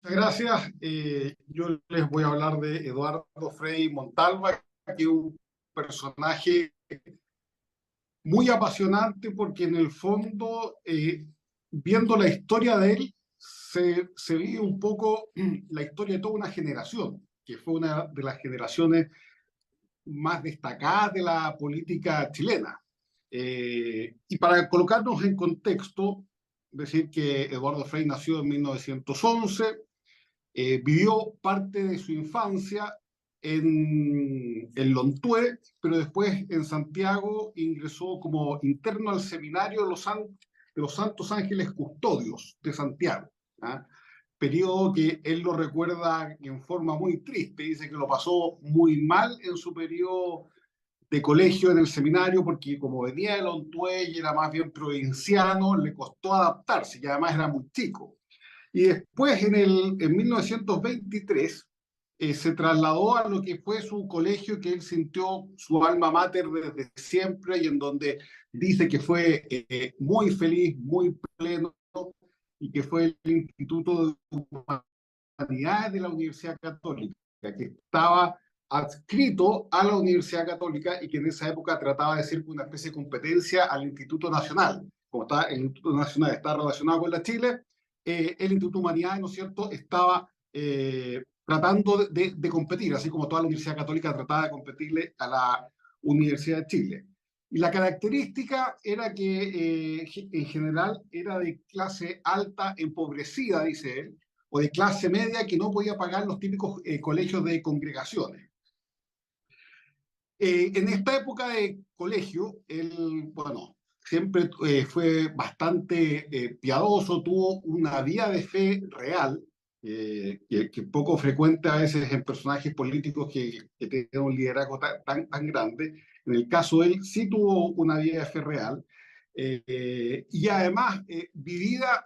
Gracias. Yo les voy a hablar de Eduardo Frei Montalva, que es un personaje muy apasionante porque en el fondo, viendo la historia de él, se vive un poco la historia de toda una generación, que fue una de las generaciones más destacadas de la política chilena. Y para colocarnos en contexto, decir que Eduardo Frei nació en 1911. Vivió parte de su infancia en Lontué, pero después en Santiago ingresó como interno al seminario de los Santos Ángeles Custodios de Santiago. ¿Ah? Periodo que él lo recuerda en forma muy triste, dice que lo pasó muy mal en su periodo de colegio en el seminario, porque como venía de Lontué y era más bien provinciano, le costó adaptarse y además era muy chico. Y después, en 1923, se trasladó a lo que fue su colegio, que él sintió su alma mater desde siempre y en donde dice que fue muy feliz, muy pleno, y que fue el Instituto de Humanidades de la Universidad Católica, que estaba adscrito a la Universidad Católica y que en esa época trataba de ser una especie de competencia al Instituto Nacional. Como está, el Instituto Nacional está relacionado con la Chile, el Instituto Humanidades, ¿no es cierto?, estaba tratando de competir, así como toda la Universidad Católica trataba de competirle a la Universidad de Chile. Y la característica era que en general era de clase alta, empobrecida, dice él, o de clase media que no podía pagar los típicos colegios de congregaciones. En esta época de colegio, él, bueno, siempre fue bastante piadoso, tuvo una vida de fe real, que poco frecuente a veces en personajes políticos que tienen un liderazgo tan grande. En el caso de él, sí tuvo una vida de fe real, y además vivida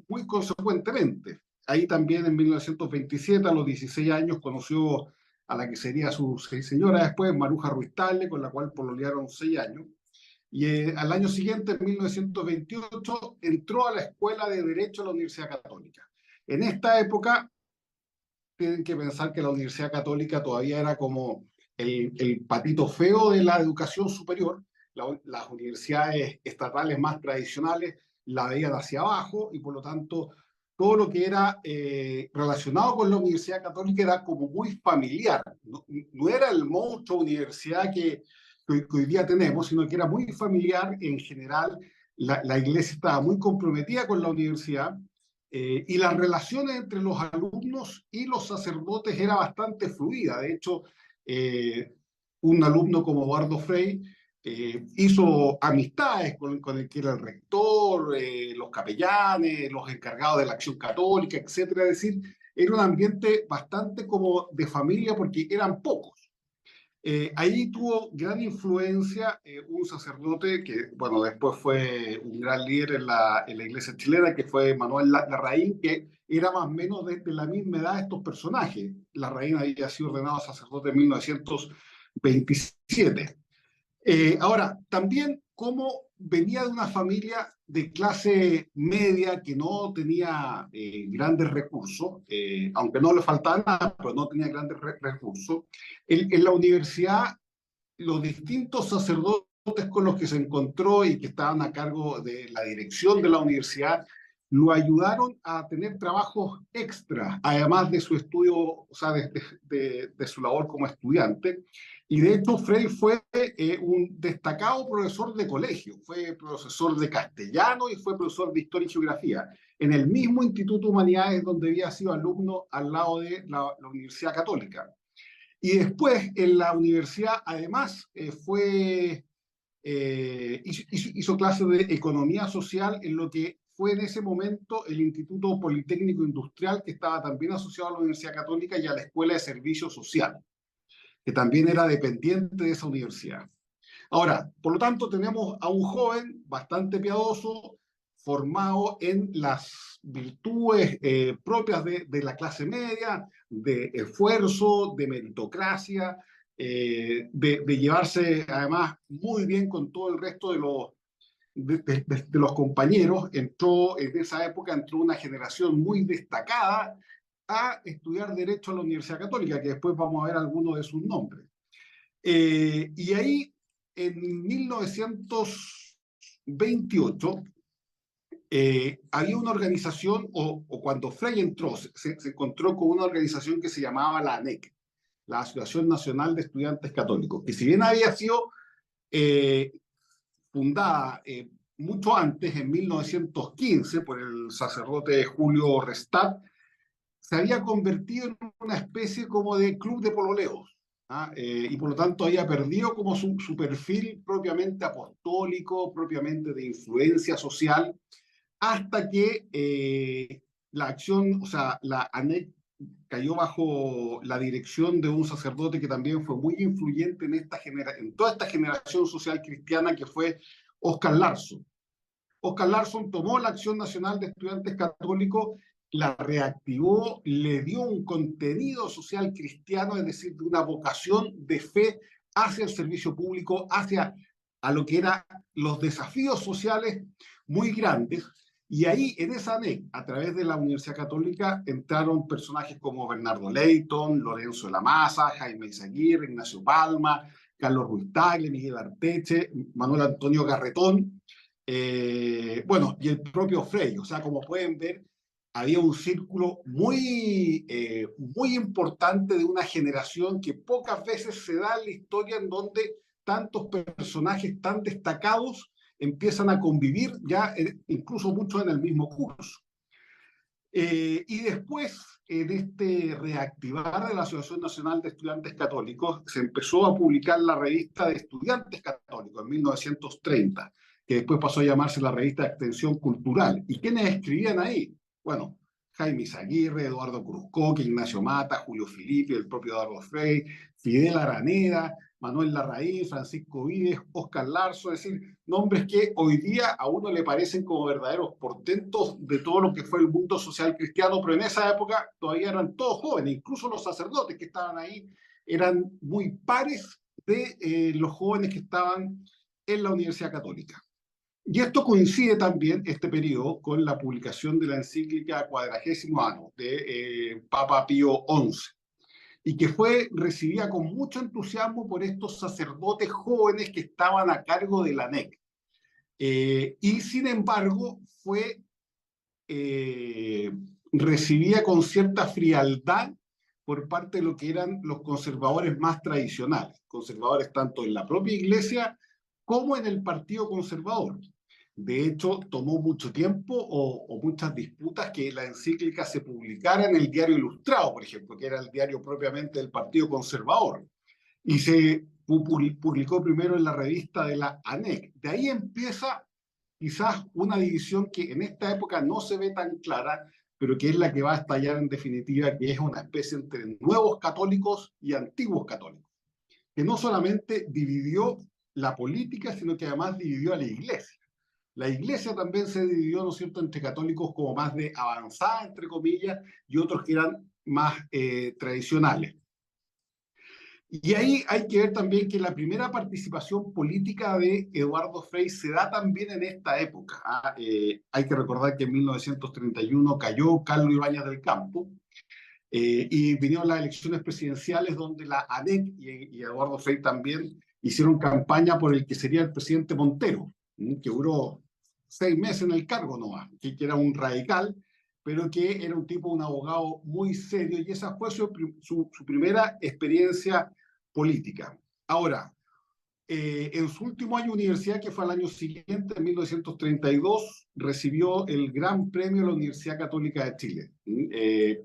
muy consecuentemente. Ahí también en 1927, a los 16 años, conoció a la que sería su señora después, Maruja Ruiz Tagle, con la cual pololearon 6 años. Y al año siguiente, en 1928, entró a la Escuela de Derecho de la Universidad Católica. En esta época, tienen que pensar que la Universidad Católica todavía era como el patito feo de la educación superior. Las universidades estatales más tradicionales la veían hacia abajo y por lo tanto todo lo que era relacionado con la Universidad Católica era como muy familiar. No, no era el monstruo universidad que hoy día tenemos, sino que era muy familiar en general. La iglesia estaba muy comprometida con la universidad, y las relaciones entre los alumnos y los sacerdotes era bastante fluida. De hecho, un alumno como Eduardo Frei hizo amistades con el que era el rector, los capellanes, los encargados de la acción católica, etcétera. Es decir, era un ambiente bastante como de familia porque eran pocos. Ahí tuvo gran influencia un sacerdote que, bueno, después fue un gran líder en la iglesia chilena, que fue Manuel Larraín, que era más o menos de la misma edad de estos personajes. Larraín había sido ordenado sacerdote en 1927. Ahora, también como venía de una familia de clase media que no tenía grandes recursos, aunque no le faltaba nada, pero no tenía grandes recursos, en la universidad los distintos sacerdotes con los que se encontró y que estaban a cargo de la dirección de la universidad lo ayudaron a tener trabajos extra, además de su estudio, o sea, de su labor como estudiante. Y de hecho, Frei fue un destacado profesor de colegio, fue profesor de castellano y fue profesor de historia y geografía, en el mismo Instituto de Humanidades donde había sido alumno al lado de la Universidad Católica. Y después en la universidad, además, hizo clases de economía social en lo que fue en ese momento el Instituto Politécnico Industrial, que estaba también asociado a la Universidad Católica y a la Escuela de Servicio Social, que también era dependiente de esa universidad. Ahora, por lo tanto, tenemos a un joven bastante piadoso, formado en las virtudes propias de la clase media, de esfuerzo, de meritocracia, de llevarse además muy bien con todo el resto de los compañeros. En esa época entró una generación muy destacada a estudiar Derecho a la Universidad Católica, que después vamos a ver algunos de sus nombres. Y ahí, en 1928, había una organización, o cuando Frei entró, se encontró con una organización que se llamaba la ANEC, la Asociación Nacional de Estudiantes Católicos, que si bien había sido eh, fundada mucho antes, en 1915, por el sacerdote Julio Restat, se había convertido en una especie como de club de pololeos. ¿Ah? Y por lo tanto había perdido como su perfil propiamente apostólico, propiamente de influencia social, hasta que la acción, o sea, la ANEC cayó bajo la dirección de un sacerdote que también fue muy influyente en toda esta generación social cristiana, que fue Oscar Larsson. Oscar Larsson tomó la Acción Nacional de Estudiantes Católicos, la reactivó, le dio un contenido social cristiano, es decir, de una vocación de fe hacia el servicio público, hacia a lo que eran los desafíos sociales muy grandes. Y ahí, en esa ANEC, a través de la Universidad Católica, entraron personajes como Bernardo Leyton, Lorenzo de la Maza, Jaime Izaguirre, Ignacio Palma, Carlos Ruiz Tagle, Miguel Arteche, Manuel Antonio Garretón, bueno, y el propio Frei. O sea, como pueden ver, había un círculo muy importante de una generación que pocas veces se da en la historia, en donde tantos personajes tan destacados empiezan a convivir ya incluso muchos en el mismo curso. Y después, en este reactivar de la Asociación Nacional de Estudiantes Católicos, se empezó a publicar la revista de Estudiantes Católicos en 1930, que después pasó a llamarse la revista de Extensión Cultural. ¿Y quiénes escribían ahí? Bueno, Jaime Izaguirre, Eduardo Cruzcoque, Ignacio Mata, Julio Filippi, el propio Eduardo Frei, Fidel Araneda, Manuel Larraín, Francisco Vives, Oscar Larsson, es decir, nombres que hoy día a uno le parecen como verdaderos portentos de todo lo que fue el mundo social cristiano, pero en esa época todavía eran todos jóvenes, incluso los sacerdotes que estaban ahí eran muy pares de los jóvenes que estaban en la Universidad Católica. Y esto coincide también, este periodo, con la publicación de la encíclica Quadragésimo Anno de Papa Pío XI, y que fue recibida con mucho entusiasmo por estos sacerdotes jóvenes que estaban a cargo de la ANEC. Y sin embargo fue eh, recibida con cierta frialdad por parte de lo que eran los conservadores más tradicionales, conservadores tanto en la propia iglesia como en el Partido Conservador. De hecho, tomó mucho tiempo o muchas disputas que la encíclica se publicara en el Diario Ilustrado, por ejemplo, que era el diario propiamente del Partido Conservador, y se publicó primero en la revista de la ANEC. De ahí empieza quizás una división que en esta época no se ve tan clara, pero que es la que va a estallar en definitiva, que es una especie entre nuevos católicos y antiguos católicos, que no solamente dividió la política, sino que además dividió a la iglesia. La iglesia también se dividió, ¿no es cierto?, entre católicos como más de avanzada, entre comillas, y otros que eran más tradicionales. Y ahí hay que ver también que la primera participación política de Eduardo Frei se da también en esta época. Hay que recordar que en 1931 cayó Carlos Ibáñez del Campo, y vinieron las elecciones presidenciales donde la ANEC y Eduardo Frei también hicieron campaña por el que sería el presidente Montero, que duró 6 meses en el cargo nomás, que era un radical, pero que era un tipo, un abogado muy serio, y esa fue su primera experiencia política. Ahora, en su último año de universidad, que fue al año siguiente, en 1932, recibió el Gran Premio de la Universidad Católica de Chile,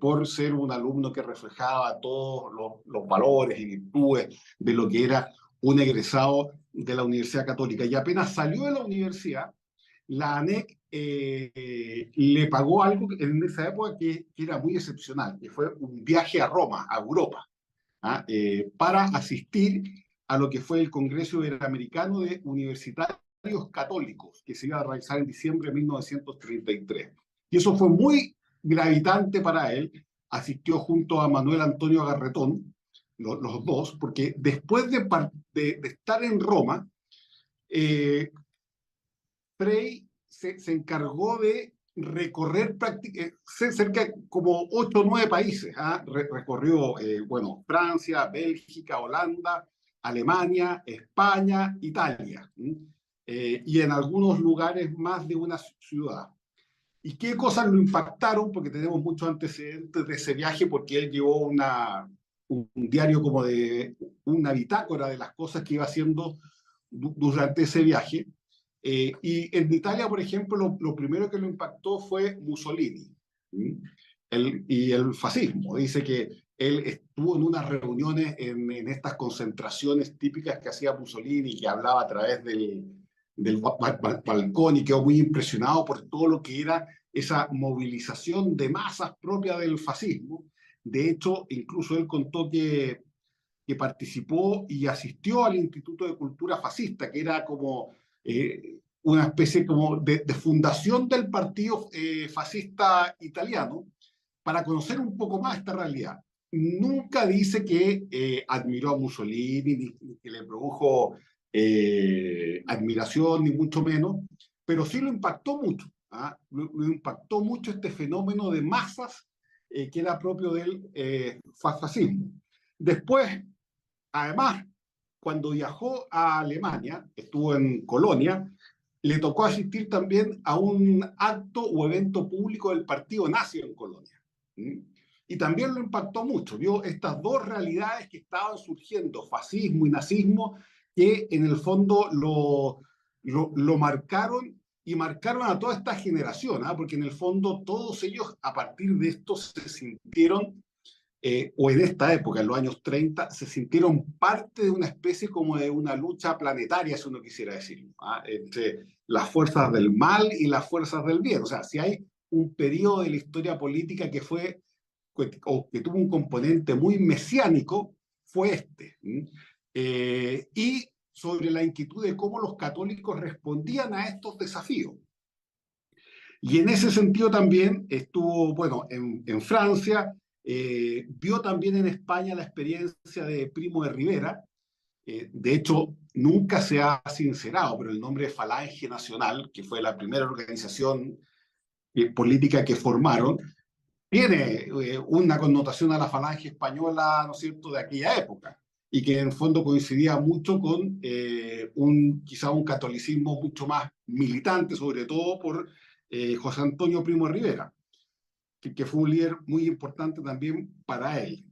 por ser un alumno que reflejaba todos los valores y virtudes de lo que era un egresado de la Universidad Católica. Y apenas salió de la universidad, la ANEC le pagó algo en esa época que era muy excepcional, que fue un viaje a Roma, a Europa, para asistir a lo que fue el Congreso Iberoamericano de Universitarios Católicos, que se iba a realizar en diciembre de 1933. Y eso fue muy gravitante para él. Asistió junto a Manuel Antonio Garretón, los dos, porque después de estar en Roma, Frei se encargó de recorrer cerca como 8 o 9 países. ¿Ah? Recorrió, bueno, Francia, Bélgica, Holanda, Alemania, España, Italia. Y en algunos lugares más de una ciudad. ¿Y qué cosas lo impactaron? Porque tenemos muchos antecedentes de ese viaje, porque él llevó un diario como de una bitácora de las cosas que iba haciendo durante ese viaje. Y en Italia, por ejemplo, lo primero que lo impactó fue Mussolini, y el fascismo. Dice que él estuvo en unas reuniones en estas concentraciones típicas que hacía Mussolini, que hablaba a través del balcón, y quedó muy impresionado por todo lo que era esa movilización de masas propia del fascismo. De hecho, incluso él contó que participó y asistió al Instituto de Cultura Fascista, que era como una especie como de fundación del partido fascista italiano, para conocer un poco más esta realidad. Nunca dice que admiró a Mussolini, ni que le produjo admiración, ni mucho menos, pero sí lo impactó mucho. ¿Ah? Lo impactó mucho este fenómeno de masas que era propio del fascismo. Después, además, cuando viajó a Alemania, estuvo en Colonia, le tocó asistir también a un acto o evento público del partido nazi en Colonia. ¿Mm? Y también lo impactó mucho. Vio estas dos realidades que estaban surgiendo, fascismo y nazismo, que en el fondo lo marcaron y marcaron a toda esta generación, ¿eh? Porque en el fondo todos ellos a partir de esto se sintieron o en esta época, en los años 30, se sintieron parte de una especie como de una lucha planetaria, si uno quisiera decirlo, ¿ah? Entre las fuerzas del mal y las fuerzas del bien. O sea, si hay un periodo de la historia política que fue, o que tuvo un componente muy mesiánico, fue este. Y sobre la inquietud de cómo los católicos respondían a estos desafíos. Y en ese sentido también estuvo, bueno, en Francia, vio también en España la experiencia de Primo de Rivera. De hecho, nunca se ha sincerado, pero el nombre de Falange Nacional, que fue la primera organización política que formaron, tiene una connotación a la Falange española, ¿no es cierto?, de aquella época, y que en el fondo coincidía mucho con quizá un catolicismo mucho más militante, sobre todo por José Antonio Primo de Rivera, que fue un líder muy importante también para él.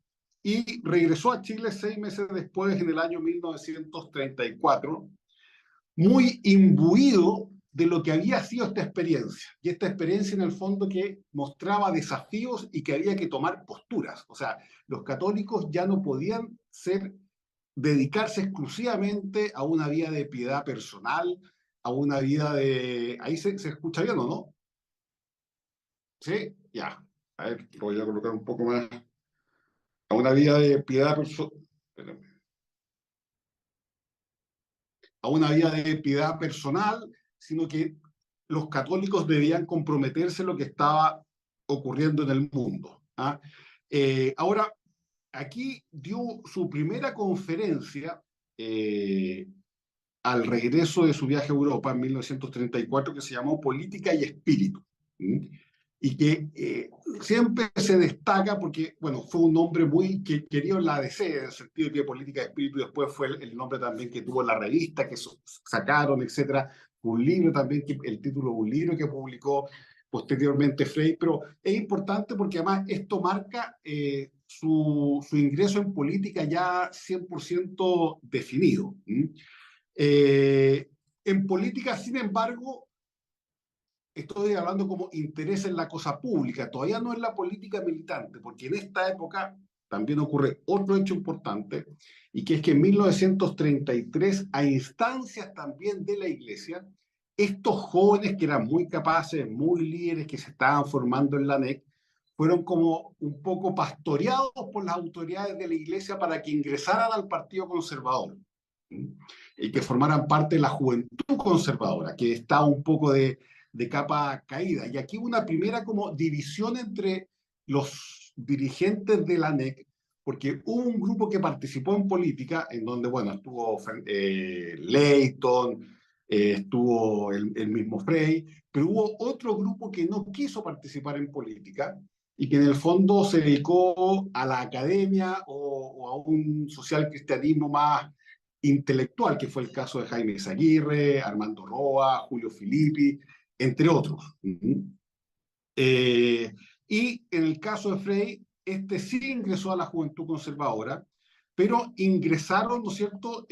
Y regresó a Chile 6 meses después, en el año 1934, muy imbuido de lo que había sido esta experiencia. Y esta experiencia en el fondo que mostraba desafíos y que había que tomar posturas. O sea, los católicos ya no podían dedicarse exclusivamente a una vida de piedad personal, a una vida de... Ahí se escucha bien, ¿o no? Sí, ya. A ver, lo voy a colocar un poco más. A una vida de piedad personal. A una vida de piedad personal, sino que los católicos debían comprometerse en lo que estaba ocurriendo en el mundo. ¿Ah? Ahora, aquí dio su primera conferencia al regreso de su viaje a Europa en 1934, que se llamó Política y Espíritu. ¿Mm? Y que siempre se destaca porque, bueno, fue un nombre muy querido en la ADC, en el sentido de que Política y Espíritu después fue el nombre también que tuvo la revista que sacaron, etcétera. Un libro también, el título de un libro que publicó posteriormente Frey, pero es importante porque además esto marca su ingreso en política ya 100% definido. En política, sin embargo, estoy hablando como interés en la cosa pública, todavía no en la política militante, porque en esta época también ocurre otro hecho importante, y que es que en 1933, a instancias también de la Iglesia, estos jóvenes que eran muy capaces, muy líderes, que se estaban formando en la ANEC, fueron como un poco pastoreados por las autoridades de la Iglesia para que ingresaran al Partido Conservador y que formaran parte de la juventud conservadora, que está un poco de capa caída. Y aquí una primera como división entre los dirigentes de la ANEC, porque hubo un grupo que participó en política, en donde, bueno, estuvo Leyton, estuvo el mismo Frey, pero hubo otro grupo que no quiso participar en política y que en el fondo se dedicó a la academia o a un social cristianismo más intelectual, que fue el caso de Jaime Izaguirre, Armando Roa, Julio Filippi, entre otros. Eh, y en el caso de Frey, este sí ingresó a la Juventud Conservadora, pero ingresaron, ¿no es cierto?,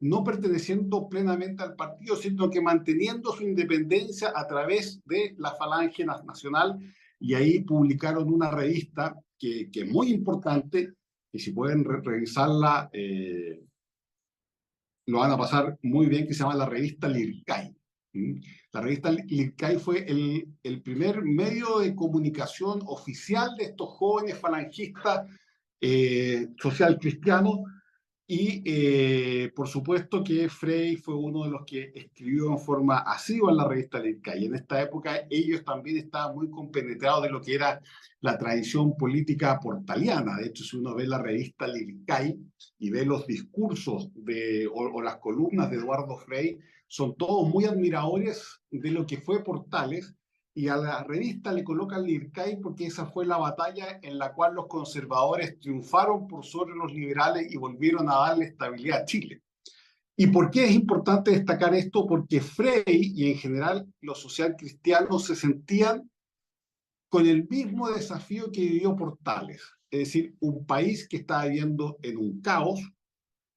no perteneciendo plenamente al partido, sino que manteniendo su independencia a través de la Falange Nacional, y ahí publicaron una revista que es muy importante, y si pueden revisarla, lo van a pasar muy bien, que se llama la revista Lircay. La revista Lircay fue el primer medio de comunicación oficial de estos jóvenes falangistas social cristianos y por supuesto que Frey fue uno de los que escribió en forma asidua en la revista Lircay. En esta época ellos también estaban muy compenetrados de lo que era la tradición política portaliana. De hecho, si uno ve la revista Lircay y ve los discursos o las columnas de Eduardo Frei, son todos muy admiradores de lo que fue Portales, y a la revista le colocan Lircay porque esa fue la batalla en la cual los conservadores triunfaron por sobre los liberales y volvieron a darle estabilidad a Chile. ¿Y por qué es importante destacar esto? Porque Frei y en general los socialcristianos se sentían con el mismo desafío que vivió Portales, es decir, un país que estaba viviendo en un caos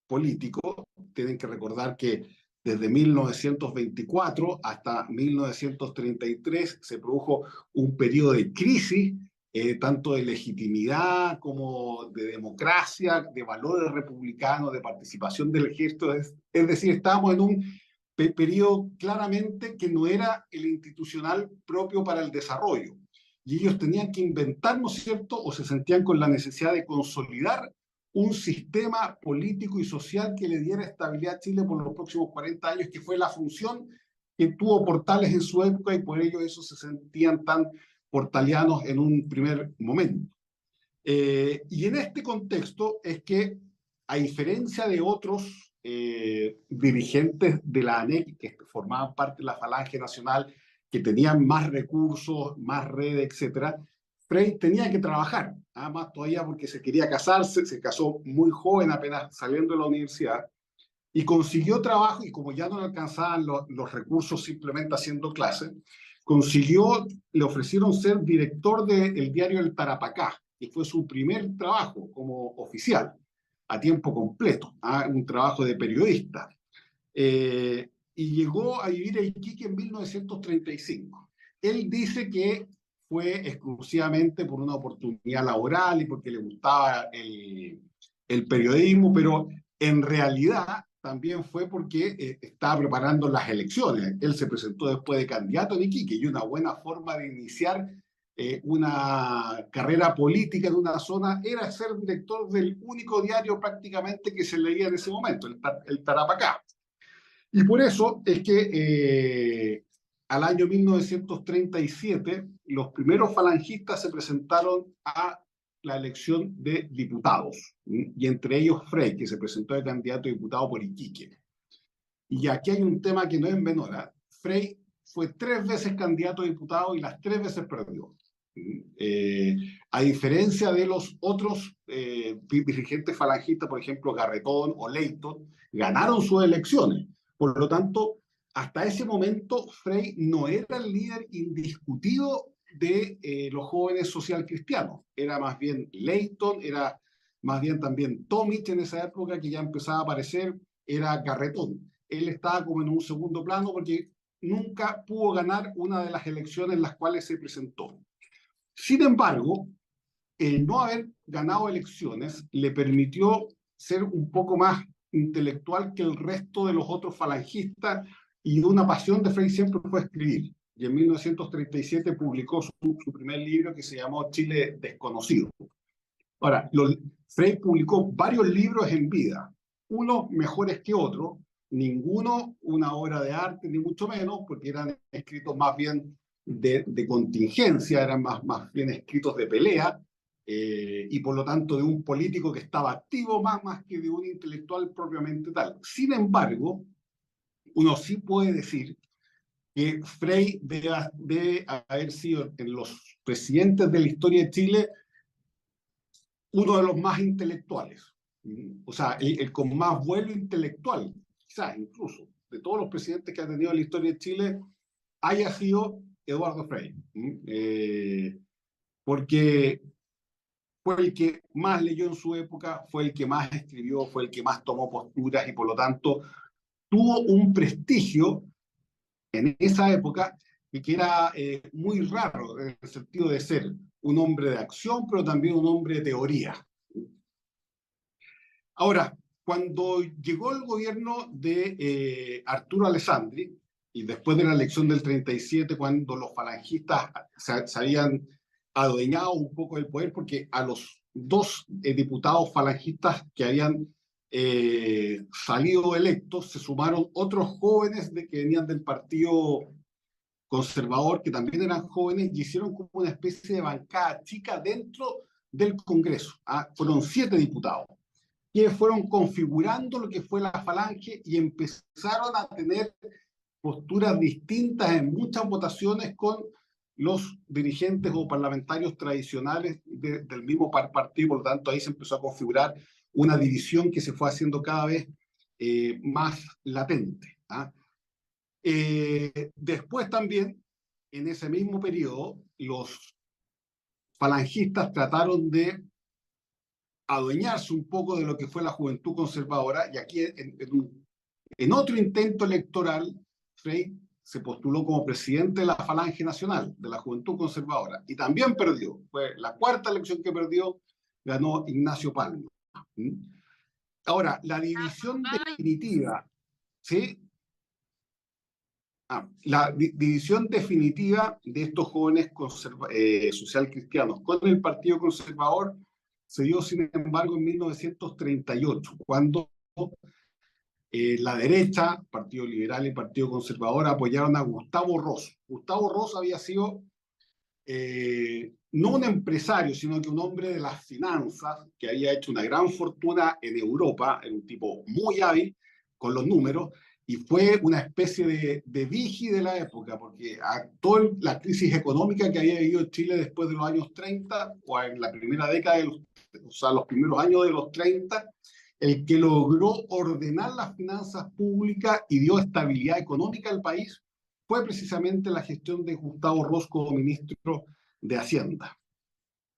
político. Tienen que recordar que desde 1924 hasta 1933 se produjo un periodo de crisis, tanto de legitimidad como de democracia, de valores republicanos, de participación del ejército. Es decir, estábamos en un periodo claramente que no era el institucional propio para el desarrollo. Y ellos tenían que inventar, ¿no es cierto?, o se sentían con la necesidad de consolidar un sistema político y social que le diera estabilidad a Chile por los próximos 40 años, que fue la función que tuvo Portales en su época, y por ello eso se sentían tan portalianos en un primer momento. Y en este contexto es que, a diferencia de otros dirigentes de la ANEC que formaban parte de la Falange Nacional, que tenían más recursos, más redes, etcétera, Frei tenía que trabajar, además todavía porque se quería casarse, se casó muy joven, apenas saliendo de la universidad, y consiguió trabajo, y como ya no le alcanzaban los recursos simplemente haciendo clases, consiguió, le ofrecieron ser director del diario El Tarapacá, y fue su primer trabajo como oficial, a tiempo completo, un trabajo de periodista. Y llegó a vivir a Iquique en 1935. Él dice que fue exclusivamente por una oportunidad laboral y porque le gustaba el periodismo, pero en realidad también fue porque estaba preparando las elecciones. Él se presentó después de candidato en Iquique, y una buena forma de iniciar una carrera política en una zona era ser director del único diario prácticamente que se leía en ese momento, el Tarapacá. Y por eso es que al año 1937 los primeros falangistas se presentaron a la elección de diputados, y entre ellos Frei, que se presentó de candidato a diputado por Iquique. Y aquí hay un tema que no es menor, ¿eh? Frei fue 3 veces candidato a diputado y las 3 veces perdió. A diferencia de los otros dirigentes falangistas, por ejemplo Garretón o Leighton, ganaron sus elecciones. Por lo tanto, hasta ese momento Frei no era el líder indiscutido de los jóvenes socialcristianos. Era más bien Leighton, era más bien también Tomic en esa época, que ya empezaba a aparecer, era Garretón. Él estaba como en un segundo plano porque nunca pudo ganar una de las elecciones en las cuales se presentó. Sin embargo, el no haber ganado elecciones le permitió ser un poco más intelectual que el resto de los otros falangistas, y una pasión de Frei siempre fue escribir. Y en 1937 publicó su primer libro, que se llamó Chile Desconocido. Ahora, Frei publicó varios libros en vida, unos mejores que otros, ninguno una obra de arte, ni mucho menos, porque eran escritos más bien de contingencia, eran más bien escritos de pelea, y por lo tanto de un político que estaba activo más que de un intelectual propiamente tal. Sin embargo, uno sí puede decir que Frei debe haber sido en los presidentes de la historia de Chile uno de los más intelectuales, o sea, el con más vuelo intelectual, quizás incluso, de todos los presidentes que ha tenido en la historia de Chile, haya sido Eduardo Frei, porque fue el que más leyó en su época, fue el que más escribió, fue el que más tomó posturas y por lo tanto tuvo un prestigio en esa época que era muy raro en el sentido de ser un hombre de acción, pero también un hombre de teoría. Ahora, cuando llegó el gobierno de Arturo Alessandri, y después de la elección del 37, cuando los falangistas se habían adueñado un poco del poder, porque a los dos diputados falangistas que habían salido electos se sumaron otros jóvenes que venían del partido conservador, que también eran jóvenes, y hicieron como una especie de bancada chica dentro del Congreso. Fueron 7 diputados que fueron configurando lo que fue la falange y empezaron a tener posturas distintas en muchas votaciones con los dirigentes o parlamentarios tradicionales del mismo partido. Por lo tanto, ahí se empezó a configurar una división que se fue haciendo cada vez más latente. Después también, en ese mismo periodo, los falangistas trataron de adueñarse un poco de lo que fue la juventud conservadora, y aquí en otro intento electoral, Frei se postuló como presidente de la Falange Nacional, de la Juventud Conservadora, y también perdió. Fue la cuarta elección que perdió, ganó Ignacio Palma. Ahora, la división definitiva, ¿sí? La división definitiva de estos jóvenes social cristianos con el Partido Conservador se dio, sin embargo, en 1938, cuando la derecha, Partido Liberal y Partido Conservador, apoyaron a Gustavo Ross. Gustavo Ross había sido no un empresario, sino que un hombre de las finanzas que había hecho una gran fortuna en Europa, era un tipo muy hábil con los números, y fue una especie de vigi de la época, porque a toda la crisis económica que había vivido Chile después de los años 30, o en la primera década, o sea, los primeros años de los 30, el que logró ordenar las finanzas públicas y dio estabilidad económica al país fue precisamente la gestión de Gustavo Ross como ministro de Hacienda.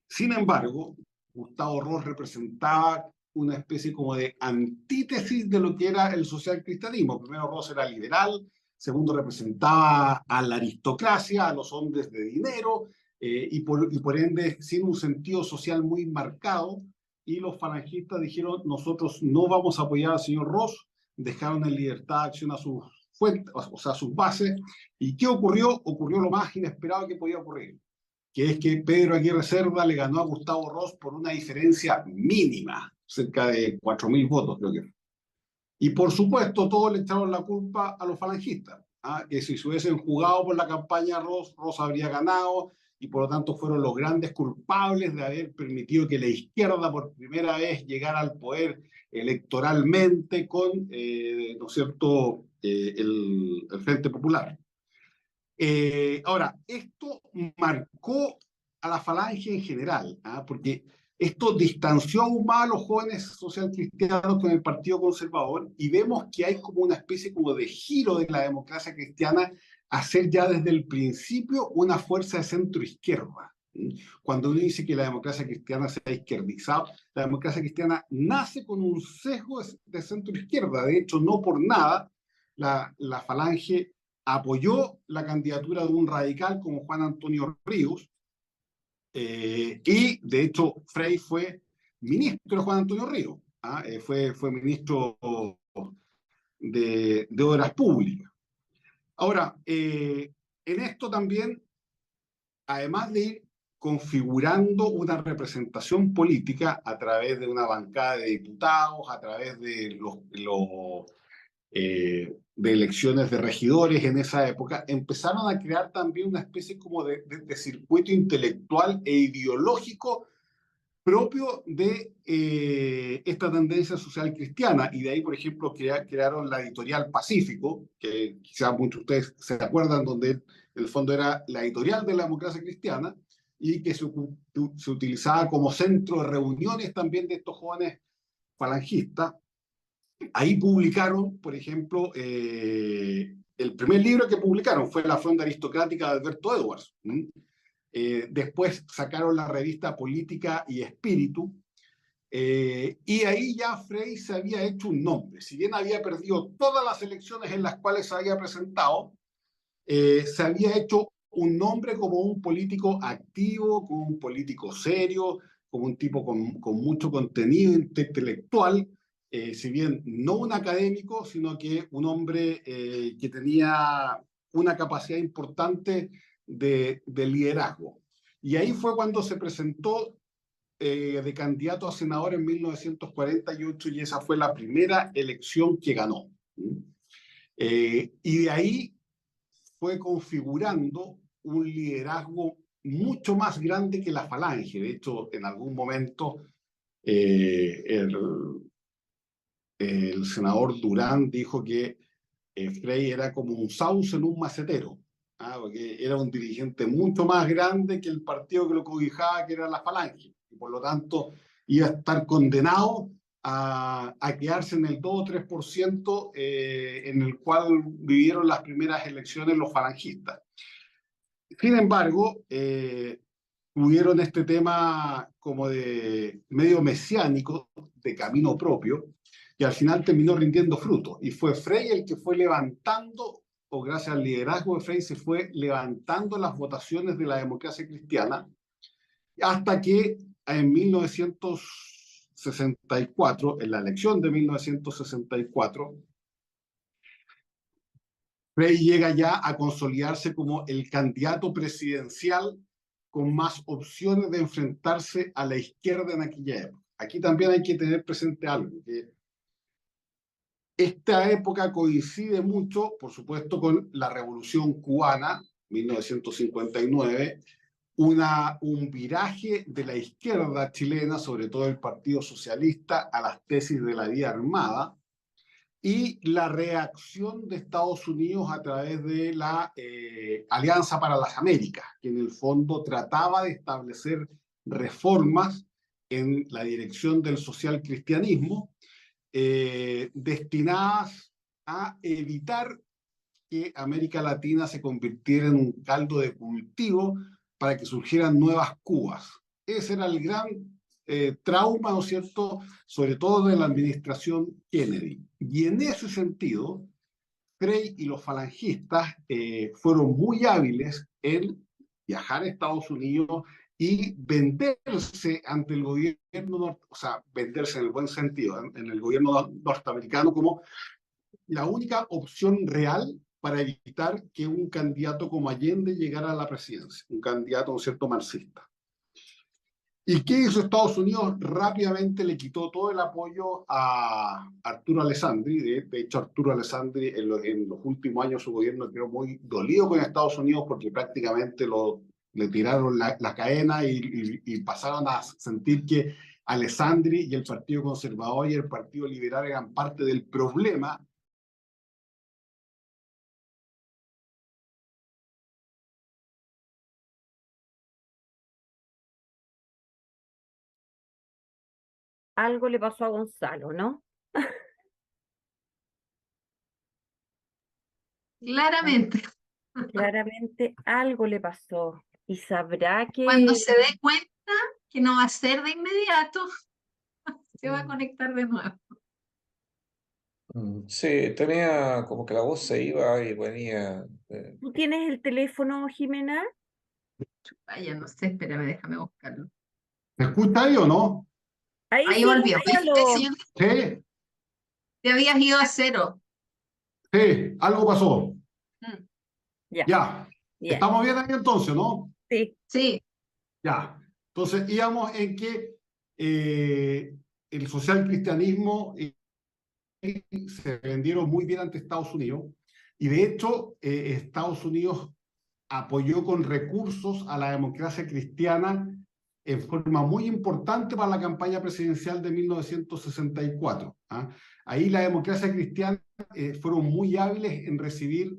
Sin embargo, Gustavo Ross representaba una especie como de antítesis de lo que era el socialcristianismo. Primero, Ross era liberal; segundo, representaba a la aristocracia, a los hombres de dinero, y por ende sin un sentido social muy marcado. Y los falangistas dijeron: nosotros no vamos a apoyar al señor Ross. Dejaron en libertad de acción a sus fuentes, o sea, a sus bases. ¿Y qué ocurrió? Ocurrió lo más inesperado que podía ocurrir, que es que Pedro Aguirre Cerda le ganó a Gustavo Ross por una diferencia mínima, cerca de 4.000 votos, creo que. Y por supuesto, todos le echaron la culpa a los falangistas, que si se hubiesen jugado por la campaña Ross, Ross habría ganado, y por lo tanto fueron los grandes culpables de haber permitido que la izquierda por primera vez llegara al poder electoralmente con, ¿no es cierto?, el Frente Popular. Ahora, esto marcó a la falange en general, porque esto distanció aún más a los jóvenes socialcristianos con el Partido Conservador, y vemos que hay como una especie como de giro de la democracia cristiana a ser ya desde el principio una fuerza de centro-izquierda. Cuando uno dice que la democracia cristiana se ha izquierdizado, la democracia cristiana nace con un sesgo de centro-izquierda. De hecho, no por nada la falange apoyó la candidatura de un radical como Juan Antonio Ríos, y de hecho Frei fue ministro de Juan Antonio Ríos, fue ministro de Obras Públicas. Ahora, en esto también, además de ir configurando una representación política a través de una bancada de diputados, a través de de elecciones de regidores en esa época, empezaron a crear también una especie como de circuito intelectual e ideológico propio de esta tendencia social cristiana. Y de ahí, por ejemplo, crearon la editorial Pacífico, que quizás muchos de ustedes se acuerdan, donde en el fondo era la editorial de la democracia cristiana y que se utilizaba como centro de reuniones también de estos jóvenes falangistas. Ahí publicaron, por ejemplo, el primer libro que publicaron fue La Fronda Aristocrática de Alberto Edwards. Después sacaron la revista Política y Espíritu, y ahí ya Frey se había hecho un nombre. Si bien había perdido todas las elecciones en las cuales se había presentado, se había hecho un nombre como un político activo, como un político serio, como un tipo con mucho contenido intelectual, si bien no un académico, sino que un hombre que tenía una capacidad importante de liderazgo. Y ahí fue cuando se presentó de candidato a senador en 1948 y esa fue la primera elección que ganó. Y de ahí fue configurando un liderazgo mucho más grande que la Falange. De hecho, en algún momento eh, el, el senador Durán dijo que Frey era como un sauce en un macetero, porque era un dirigente mucho más grande que el partido que lo cobijaba, que era la Falange, y por lo tanto iba a estar condenado a quedarse en el 2 o 3% en el cual vivieron las primeras elecciones los falangistas. Sin embargo, tuvieron este tema como de medio mesiánico, de camino propio, y al final terminó rindiendo frutos. Y fue Frey el que fue levantando, o gracias al liderazgo de Frey, se fue levantando las votaciones de la democracia cristiana, hasta que en 1964, en la elección de 1964, Frey llega ya a consolidarse como el candidato presidencial con más opciones de enfrentarse a la izquierda en aquella época. Aquí también hay que tener presente algo, que esta época coincide mucho, por supuesto, con la Revolución Cubana, 1959, un viraje de la izquierda chilena, sobre todo el Partido Socialista, a las tesis de la vía armada, y la reacción de Estados Unidos a través de la Alianza para las Américas, que en el fondo trataba de establecer reformas en la dirección del social cristianismo, destinadas a evitar que América Latina se convirtiera en un caldo de cultivo para que surgieran nuevas Cubas. Ese era el gran trauma, ¿no es cierto?, sobre todo de la administración Kennedy. Y en ese sentido, Frey y los falangistas fueron muy hábiles en viajar a Estados Unidos y venderse ante el gobierno, o sea, venderse en el buen sentido, en el gobierno norteamericano como la única opción real para evitar que un candidato como Allende llegara a la presidencia, un candidato, ¿no es cierto?, marxista. ¿Y qué hizo Estados Unidos? Rápidamente le quitó todo el apoyo a Arturo Alessandri. De hecho, Arturo Alessandri en los últimos años su gobierno quedó muy dolido con Estados Unidos porque prácticamente le tiraron la cadena y pasaron a sentir que Alessandri y el Partido Conservador y el Partido Liberal eran parte del problema. Algo le pasó a Gonzalo, ¿no? Claramente. Claramente algo le pasó. Y sabrá Cuando que se dé cuenta que no va a ser de inmediato, se va a conectar de nuevo. Sí, tenía como que la voz se iba y venía. tú tienes el teléfono, Jimena. Vaya, no sé, espérame, déjame buscarlo. ¿Me escucha ahí o no? Ahí Ahí sí, volvió. búscalo. Sí, Te habías ido a cero. sí, algo pasó. Mm, Ya, Ya, bien. estamos bien ahí entonces, ¿no? Sí, Sí, Ya. Entonces íbamos en que el social cristianismo se vendieron muy bien ante Estados Unidos y de hecho Estados Unidos apoyó con recursos a la democracia cristiana en forma muy importante para la campaña presidencial de 1964. ¿Ah? Ahí la democracia cristiana fueron muy hábiles en recibir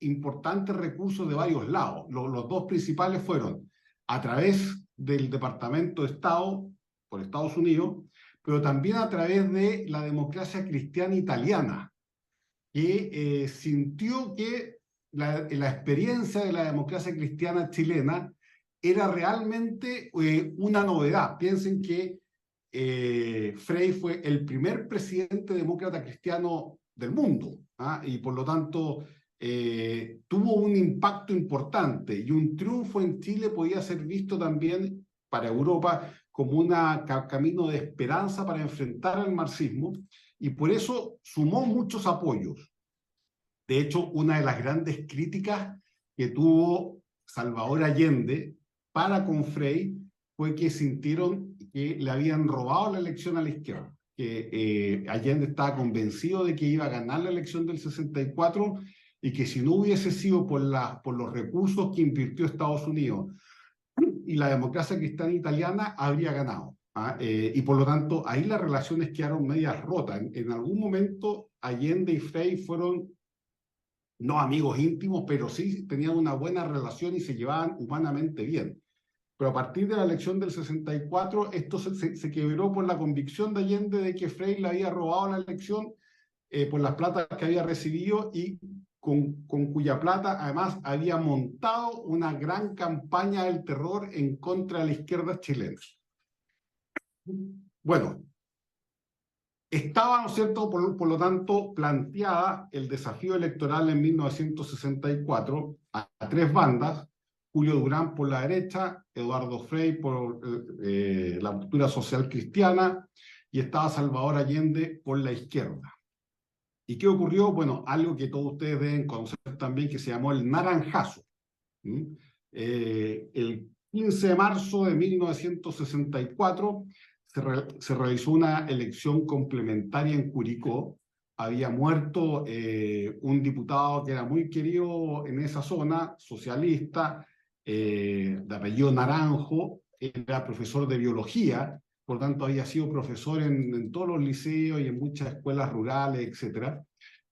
importantes recursos de varios lados. Los dos principales fueron a través del Departamento de Estado por Estados Unidos, pero también a través de la democracia cristiana italiana, que sintió que la experiencia de la democracia cristiana chilena era realmente una novedad. Piensen que Frei fue el primer presidente demócrata cristiano del mundo, ¿ah? Y por lo tanto tuvo un impacto importante, y un triunfo en Chile podía ser visto también para Europa como un camino de esperanza para enfrentar al marxismo, y por eso sumó muchos apoyos. De hecho, una de las grandes críticas que tuvo Salvador Allende para con Frei fue que sintieron que le habían robado la elección a la izquierda, que Allende estaba convencido de que iba a ganar la elección del 64 y que si no hubiese sido por los recursos que invirtió Estados Unidos y la democracia cristiana italiana, habría ganado. ¿Ah? Y por lo tanto, ahí las relaciones quedaron medias rotas. En algún momento, Allende y Frei fueron no amigos íntimos, pero sí tenían una buena relación y se llevaban humanamente bien. Pero a partir de la elección del 64, esto se quebró por la convicción de Allende de que Frei le había robado la elección por las platas que había recibido, y con cuya plata además había montado una gran campaña del terror en contra de la izquierda chilena. Bueno, estaba, ¿no es cierto?, por lo tanto, planteada el desafío electoral en 1964 a tres bandas: Julio Durán por la derecha, Eduardo Frei por la ruptura social cristiana, y estaba Salvador Allende por la izquierda. ¿Y qué ocurrió? Bueno, algo que todos ustedes deben conocer también, que se llamó el Naranjazo. El 15 de marzo de 1964 se realizó una elección complementaria en Curicó. Había muerto un diputado que era muy querido en esa zona, socialista, de apellido Naranjo, era profesor de biología, por tanto había sido profesor en todos los liceos y en muchas escuelas rurales, etc.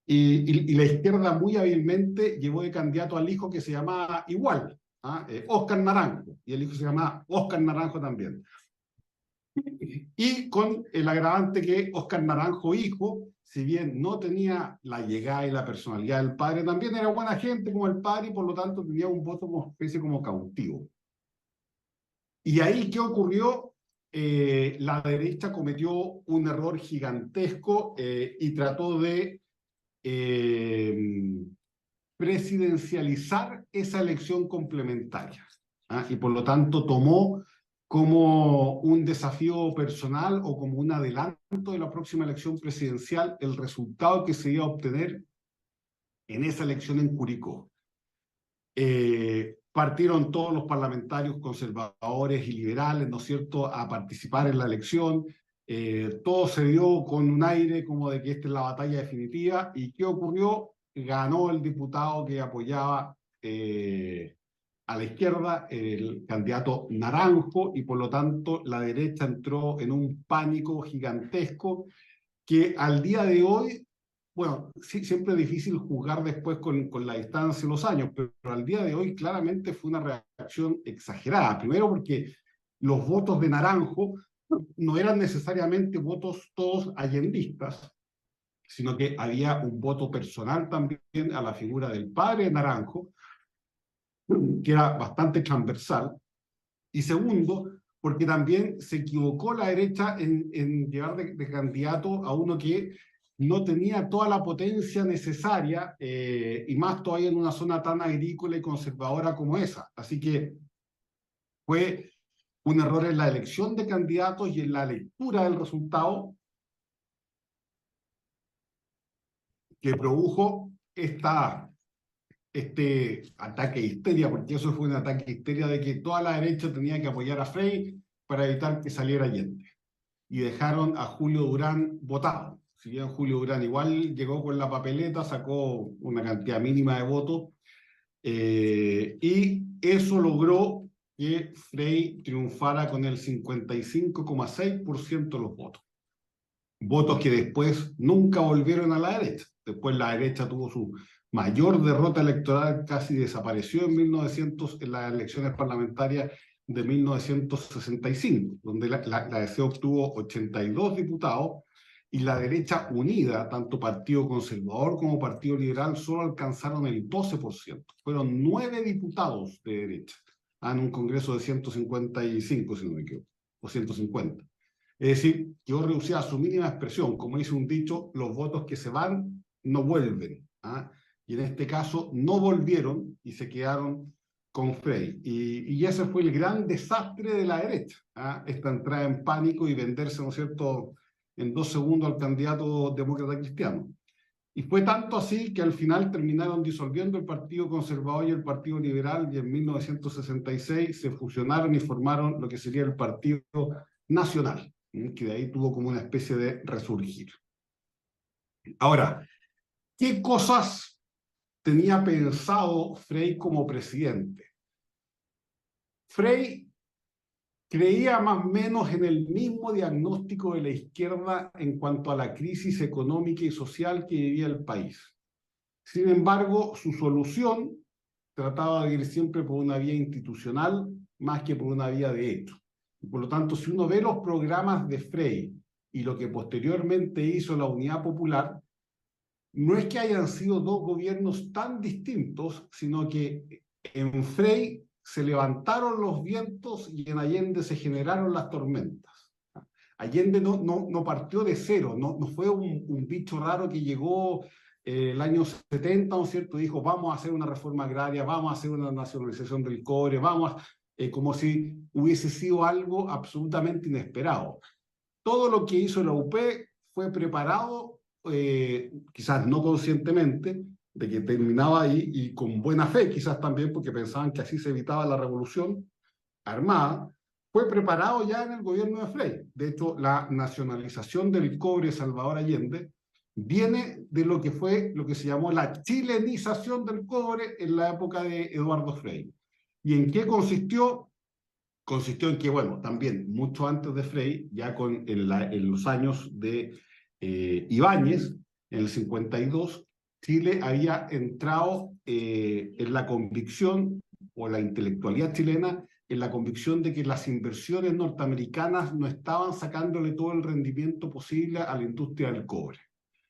Y la izquierda muy hábilmente llevó de candidato al hijo que se llamaba igual, ¿ah? Óscar Naranjo, y el hijo se llamaba Óscar Naranjo también. Y con el agravante que Óscar Naranjo hijo, si bien no tenía la llegada y la personalidad del padre, también era buena gente como el padre, y por lo tanto tenía un voto como especie como cautivo. Y ahí, ¿qué ocurrió? La derecha cometió un error gigantesco y trató de presidencializar esa elección complementaria. ¿Ah? Y por lo tanto tomó como un desafío personal o como un adelanto de la próxima elección presidencial el resultado que se iba a obtener en esa elección en Curicó. Partieron todos los parlamentarios conservadores y liberales, ¿no es cierto?, a participar en la elección. Todo se dio con un aire como de que esta es la batalla definitiva. ¿Y qué ocurrió? Ganó el diputado que apoyaba a la izquierda, el candidato Naranjo, y por lo tanto la derecha entró en un pánico gigantesco que al día de hoy, bueno, sí, siempre es difícil juzgar después con la distancia de los años, pero al día de hoy claramente fue una reacción exagerada. Primero porque los votos de Naranjo no eran necesariamente votos todos allendistas, sino que había un voto personal también a la figura del padre de Naranjo, que era bastante transversal. Y segundo, porque también se equivocó la derecha en llevar de candidato a uno que no tenía toda la potencia necesaria, y más todavía en una zona tan agrícola y conservadora como esa. Así que fue un error en la elección de candidatos y en la lectura del resultado que produjo este ataque de histeria, porque eso fue un ataque de histeria de que toda la derecha tenía que apoyar a Frei para evitar que saliera Allende. Y dejaron a Julio Durán votado. Si bien Julio Durán igual llegó con la papeleta, sacó una cantidad mínima de votos, y eso logró que Frei triunfara con el 55,6% de los votos. Votos que después nunca volvieron a la derecha. Después la derecha tuvo su mayor derrota electoral, casi desapareció en las elecciones parlamentarias de 1965, donde la DC obtuvo 82 diputados y la derecha unida, tanto Partido Conservador como Partido Liberal, solo alcanzaron el 12%. Fueron 9 diputados de derecha en un congreso de 155, si no me equivoco, o 150. Es decir, quedó reducida a su mínima expresión. Como dice un dicho, los votos que se van no vuelven. Y en este caso no volvieron y se quedaron con Frei. Y ese fue el gran desastre de la derecha. Esta entrada en pánico y venderse, ¿no es cierto?, en 2 segundos al candidato demócrata cristiano. Y fue tanto así que al final terminaron disolviendo el Partido Conservador y el Partido Liberal, y en 1966 se fusionaron y formaron lo que sería el Partido Nacional, que de ahí tuvo como una especie de resurgir. Ahora, ¿qué cosas tenía pensado Frei como presidente? Frei creía más o menos en el mismo diagnóstico de la izquierda en cuanto a la crisis económica y social que vivía el país. Sin embargo, su solución trataba de ir siempre por una vía institucional más que por una vía de hecho. Y por lo tanto, si uno ve los programas de Frei y lo que posteriormente hizo la Unidad Popular, no es que hayan sido dos gobiernos tan distintos, sino que en Frei se levantaron los vientos y en Allende se generaron las tormentas. Allende no partió de cero, no fue un bicho raro que llegó el año 70, ¿no es cierto? Dijo, vamos a hacer una reforma agraria, vamos a hacer una nacionalización del cobre, como si hubiese sido algo absolutamente inesperado. Todo lo que hizo la UP fue preparado, quizás no conscientemente, de que terminaba ahí, y con buena fe quizás también, porque pensaban que así se evitaba la revolución armada, fue preparado ya en el gobierno de Frei. De hecho, la nacionalización del cobre de Salvador Allende viene de lo que fue lo que se llamó la chilenización del cobre en la época de Eduardo Frei. ¿Y en qué consistió? Consistió en que, bueno, también mucho antes de Frei, ya en los años de Ibáñez, en el 52, Chile había entrado en la convicción, o la intelectualidad chilena, en la convicción de que las inversiones norteamericanas no estaban sacándole todo el rendimiento posible a la industria del cobre,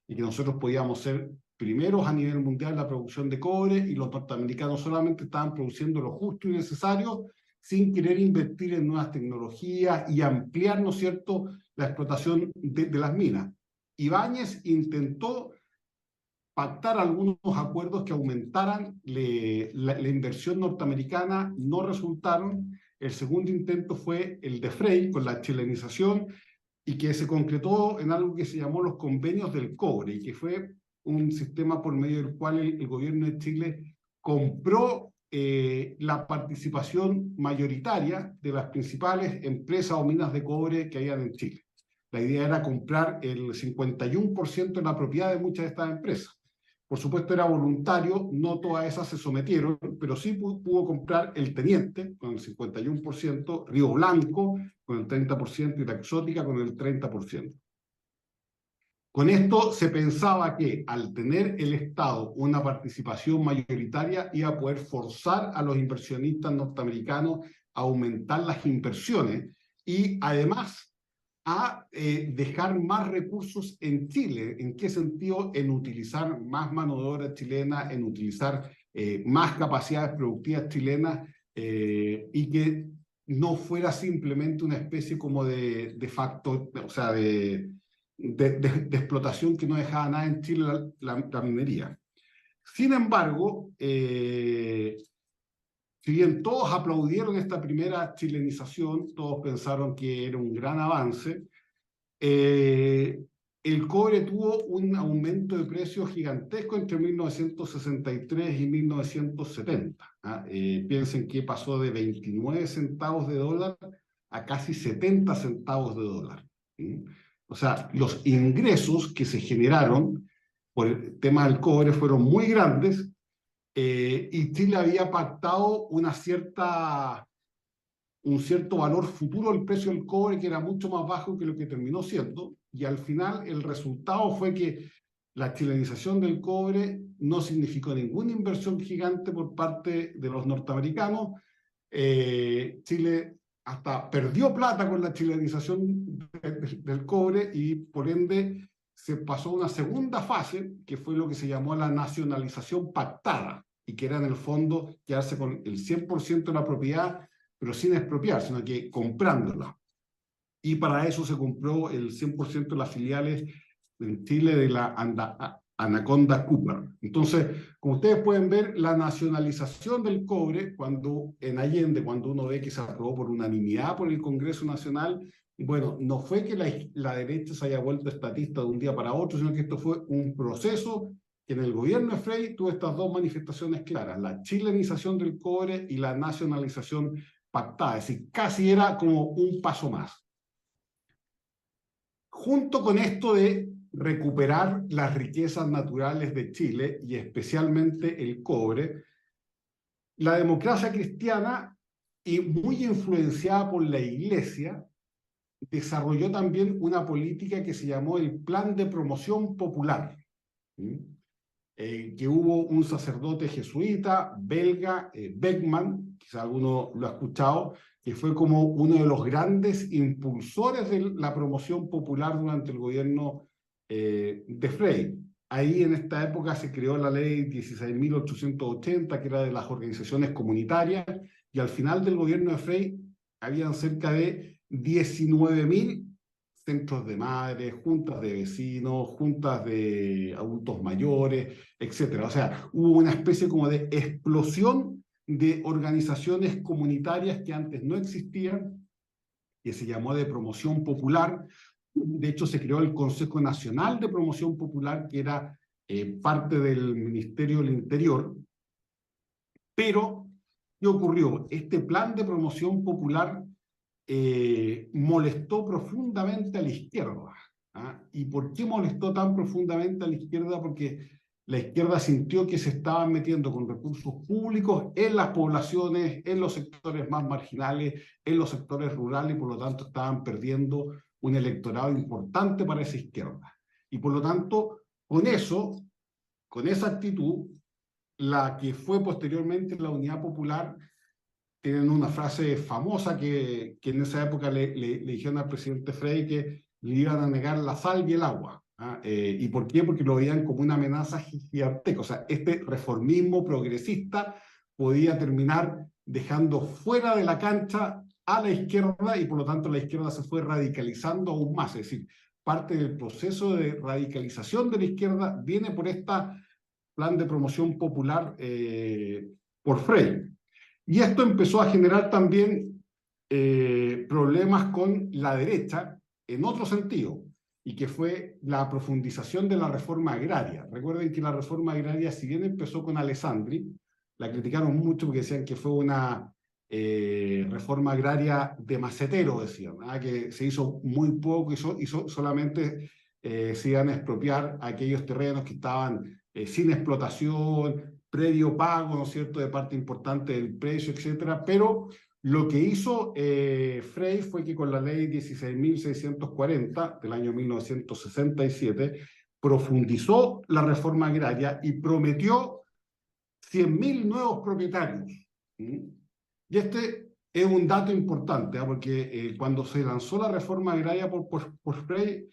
y que nosotros podíamos ser primeros a nivel mundial en la producción de cobre, y los norteamericanos solamente estaban produciendo lo justo y necesario, sin querer invertir en nuevas tecnologías y ampliar, ¿no es cierto?, la explotación de las minas. Ibáñez intentó pactar algunos acuerdos que aumentaran la inversión norteamericana, no resultaron. El segundo intento fue el de Frei, con la chilenización, y que se concretó en algo que se llamó los convenios del cobre, y que fue un sistema por medio del cual el gobierno de Chile compró la participación mayoritaria de las principales empresas o minas de cobre que habían en Chile. La idea era comprar el 51% de la propiedad de muchas de estas empresas. Por supuesto era voluntario, no todas esas se sometieron, pero sí pudo comprar el Teniente con el 51%, Río Blanco con el 30% y la Exótica con el 30%. Con esto se pensaba que al tener el Estado una participación mayoritaria iba a poder forzar a los inversionistas norteamericanos a aumentar las inversiones y además a dejar más recursos en Chile. ¿En qué sentido? En utilizar más mano de obra chilena, en utilizar más capacidades productivas chilenas, y que no fuera simplemente una especie como de facto, o sea, de explotación que no dejaba nada en Chile la minería. Sin embargo, si bien todos aplaudieron esta primera chilenización, todos pensaron que era un gran avance, el cobre tuvo un aumento de precios gigantesco entre 1963 y 1970. Piensen que pasó de 29 centavos de dólar a casi 70 centavos de dólar. O sea, los ingresos que se generaron por el tema del cobre fueron muy grandes, y Chile había pactado una cierta un cierto valor futuro del precio del cobre que era mucho más bajo que lo que terminó siendo, y al final el resultado fue que la chilenización del cobre no significó ninguna inversión gigante por parte de los norteamericanos. Chile hasta perdió plata con la chilenización del cobre y por ende se pasó a una segunda fase, que fue lo que se llamó la nacionalización pactada, y que era en el fondo quedarse con el 100% de la propiedad, pero sin expropiar, sino que comprándola. Y para eso se compró el 100% de las filiales en Chile de la Anaconda Copper. Entonces, como ustedes pueden ver, la nacionalización del cobre, cuando en Allende, cuando uno ve que se aprobó por unanimidad por el Congreso Nacional, bueno, no fue que la derecha se haya vuelto estatista de un día para otro, sino que esto fue un proceso que en el gobierno de Frei tuvo estas dos manifestaciones claras, la chilenización del cobre y la nacionalización pactada, es decir, casi era como un paso más. Junto con esto de recuperar las riquezas naturales de Chile y especialmente el cobre, la democracia cristiana, y muy influenciada por la Iglesia, desarrolló también una política que se llamó el Plan de Promoción Popular, que hubo un sacerdote jesuita belga, Beckman, quizá alguno lo ha escuchado, que fue como uno de los grandes impulsores de la promoción popular durante el gobierno de Frei. Ahí en esta época se creó la ley 16.880, que era de las organizaciones comunitarias, y al final del gobierno de Frei habían cerca de 19.000 centros de madres, juntas de vecinos, juntas de adultos mayores, etc. O sea, hubo una especie como de explosión de organizaciones comunitarias que antes no existían, que se llamó de promoción popular. De hecho, se creó el Consejo Nacional de Promoción Popular, que era parte del Ministerio del Interior. Pero, ¿qué ocurrió? Este plan de promoción popular molestó profundamente a la izquierda. ¿Ah? ¿Y por qué molestó tan profundamente a la izquierda? Porque la izquierda sintió que se estaban metiendo con recursos públicos en las poblaciones, en los sectores más marginales, en los sectores rurales, y por lo tanto estaban perdiendo un electorado importante para esa izquierda. Y por lo tanto, con eso, con esa actitud, la que fue posteriormente la Unidad Popular, tienen una frase famosa que en esa época le dijeron al presidente Frei que le iban a negar la sal y el agua. ¿Ah? ¿Y por qué? Porque lo veían como una amenaza gigantesca. O sea, este reformismo progresista podía terminar dejando fuera de la cancha a la izquierda, y por lo tanto la izquierda se fue radicalizando aún más. Es decir, parte del proceso de radicalización de la izquierda viene por este plan de promoción popular por Frei. Y esto empezó a generar también problemas con la derecha en otro sentido, y que fue la profundización de la reforma agraria. Recuerden que la reforma agraria, si bien empezó con Alessandri, la criticaron mucho porque decían que fue una reforma agraria de macetero, decían, ¿ah? Que se hizo muy poco, solamente se iban a expropiar aquellos terrenos que estaban sin explotación, previo pago, ¿no es cierto?, de parte importante del precio, etcétera. Pero lo que hizo Frei fue que con la ley 16.640 del año 1967 profundizó la reforma agraria y prometió 100.000 nuevos propietarios. Y este es un dato importante, ¿eh? Porque cuando se lanzó la reforma agraria por Frei,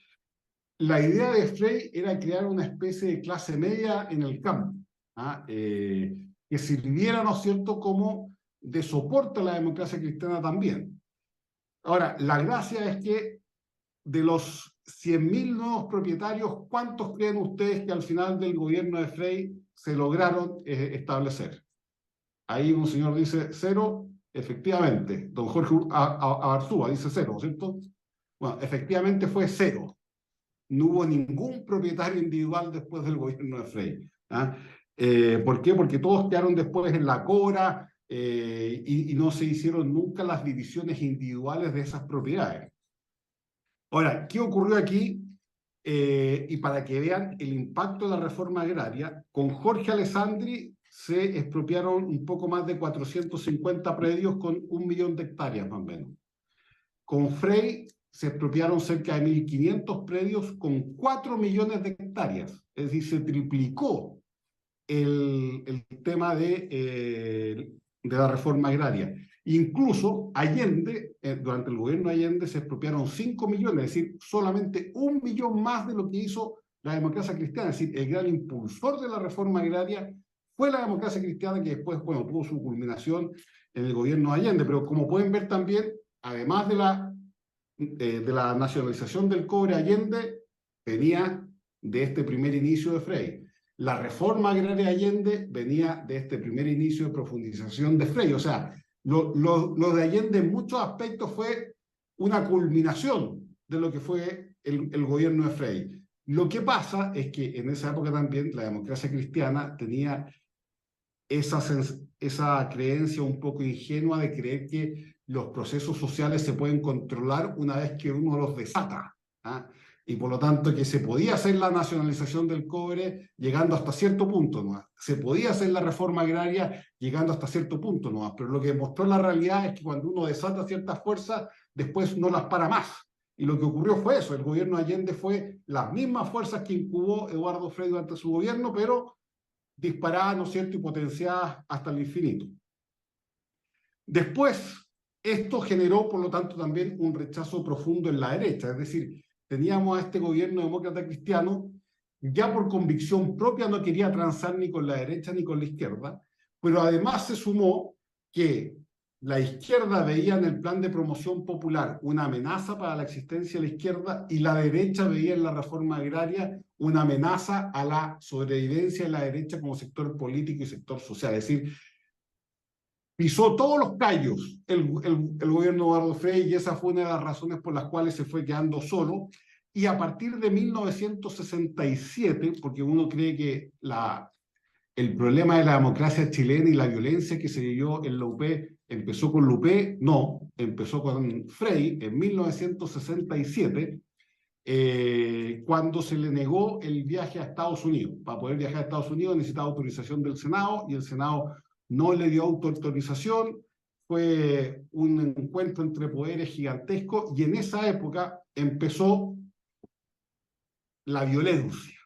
la idea de Frei era crear una especie de clase media en el campo, ¿ah? Que sirviera, ¿no es cierto?, como de soporte a la democracia cristiana también. Ahora, la gracia es que de los 100.000 nuevos propietarios, ¿cuántos creen ustedes que al final del gobierno de Frei se lograron establecer? Ahí un señor dice 0, efectivamente. Don Jorge Abarzúa dice 0, ¿cierto? Bueno, efectivamente fue 0. No hubo ningún propietario individual después del gobierno de Frei. ¿Ah? ¿Por qué? Porque todos quedaron después en la cora y no se hicieron nunca las divisiones individuales de esas propiedades. Ahora, ¿qué ocurrió aquí? Y para que vean el impacto de la reforma agraria, con Jorge Alessandri se expropiaron un poco más de 450 predios con 1 millón de hectáreas más o menos. Con Frei se expropiaron cerca de 1.500 predios con 4 millones de hectáreas. Es decir, se triplicó el tema de la reforma agraria. Incluso Allende, durante el gobierno de Allende, se expropiaron 5 millones, es decir, solamente 1 millón más de lo que hizo la democracia cristiana. Es decir, el gran impulsor de la reforma agraria fue la democracia cristiana, que después, bueno, tuvo su culminación en el gobierno de Allende. Pero como pueden ver también, además de la nacionalización del cobre, Allende venía de este primer inicio de Frei. La reforma agraria de Allende venía de este primer inicio de profundización de Frei. O sea, lo de Allende en muchos aspectos fue una culminación de lo que fue el gobierno de Frei. Lo que pasa es que en esa época también la democracia cristiana tenía esa creencia un poco ingenua de creer que los procesos sociales se pueden controlar una vez que uno los desata, ¿ah? Y por lo tanto que se podía hacer la nacionalización del cobre llegando hasta cierto punto nomás. Se podía hacer la reforma agraria llegando hasta cierto punto nomás, pero lo que mostró la realidad es que cuando uno desata ciertas fuerzas, después no las para más. Y lo que ocurrió fue eso, el gobierno de Allende fue las mismas fuerzas que incubó Eduardo Frei durante su gobierno, pero disparadas, ¿no es cierto?, y potenciadas hasta el infinito. Después, esto generó, por lo tanto, también un rechazo profundo en la derecha, es decir, teníamos a este gobierno demócrata cristiano, ya por convicción propia no quería transar ni con la derecha ni con la izquierda, pero además se sumó que la izquierda veía en el plan de promoción popular una amenaza para la existencia de la izquierda y la derecha veía en la reforma agraria una amenaza a la sobrevivencia de la derecha como sector político y sector social. Es decir, pisó todos los callos el gobierno de Eduardo Frei, y esa fue una de las razones por las cuales se fue quedando solo. Y a partir de 1967, porque uno cree que el problema de la democracia chilena y la violencia que se vivió en la UP empezó con la UP, no, empezó con Frei en 1967, cuando se le negó el viaje a Estados Unidos. Para poder viajar a Estados Unidos necesitaba autorización del Senado, y el Senado no le dio autorización. Fue un encuentro entre poderes gigantesco, y en esa época empezó la violencia.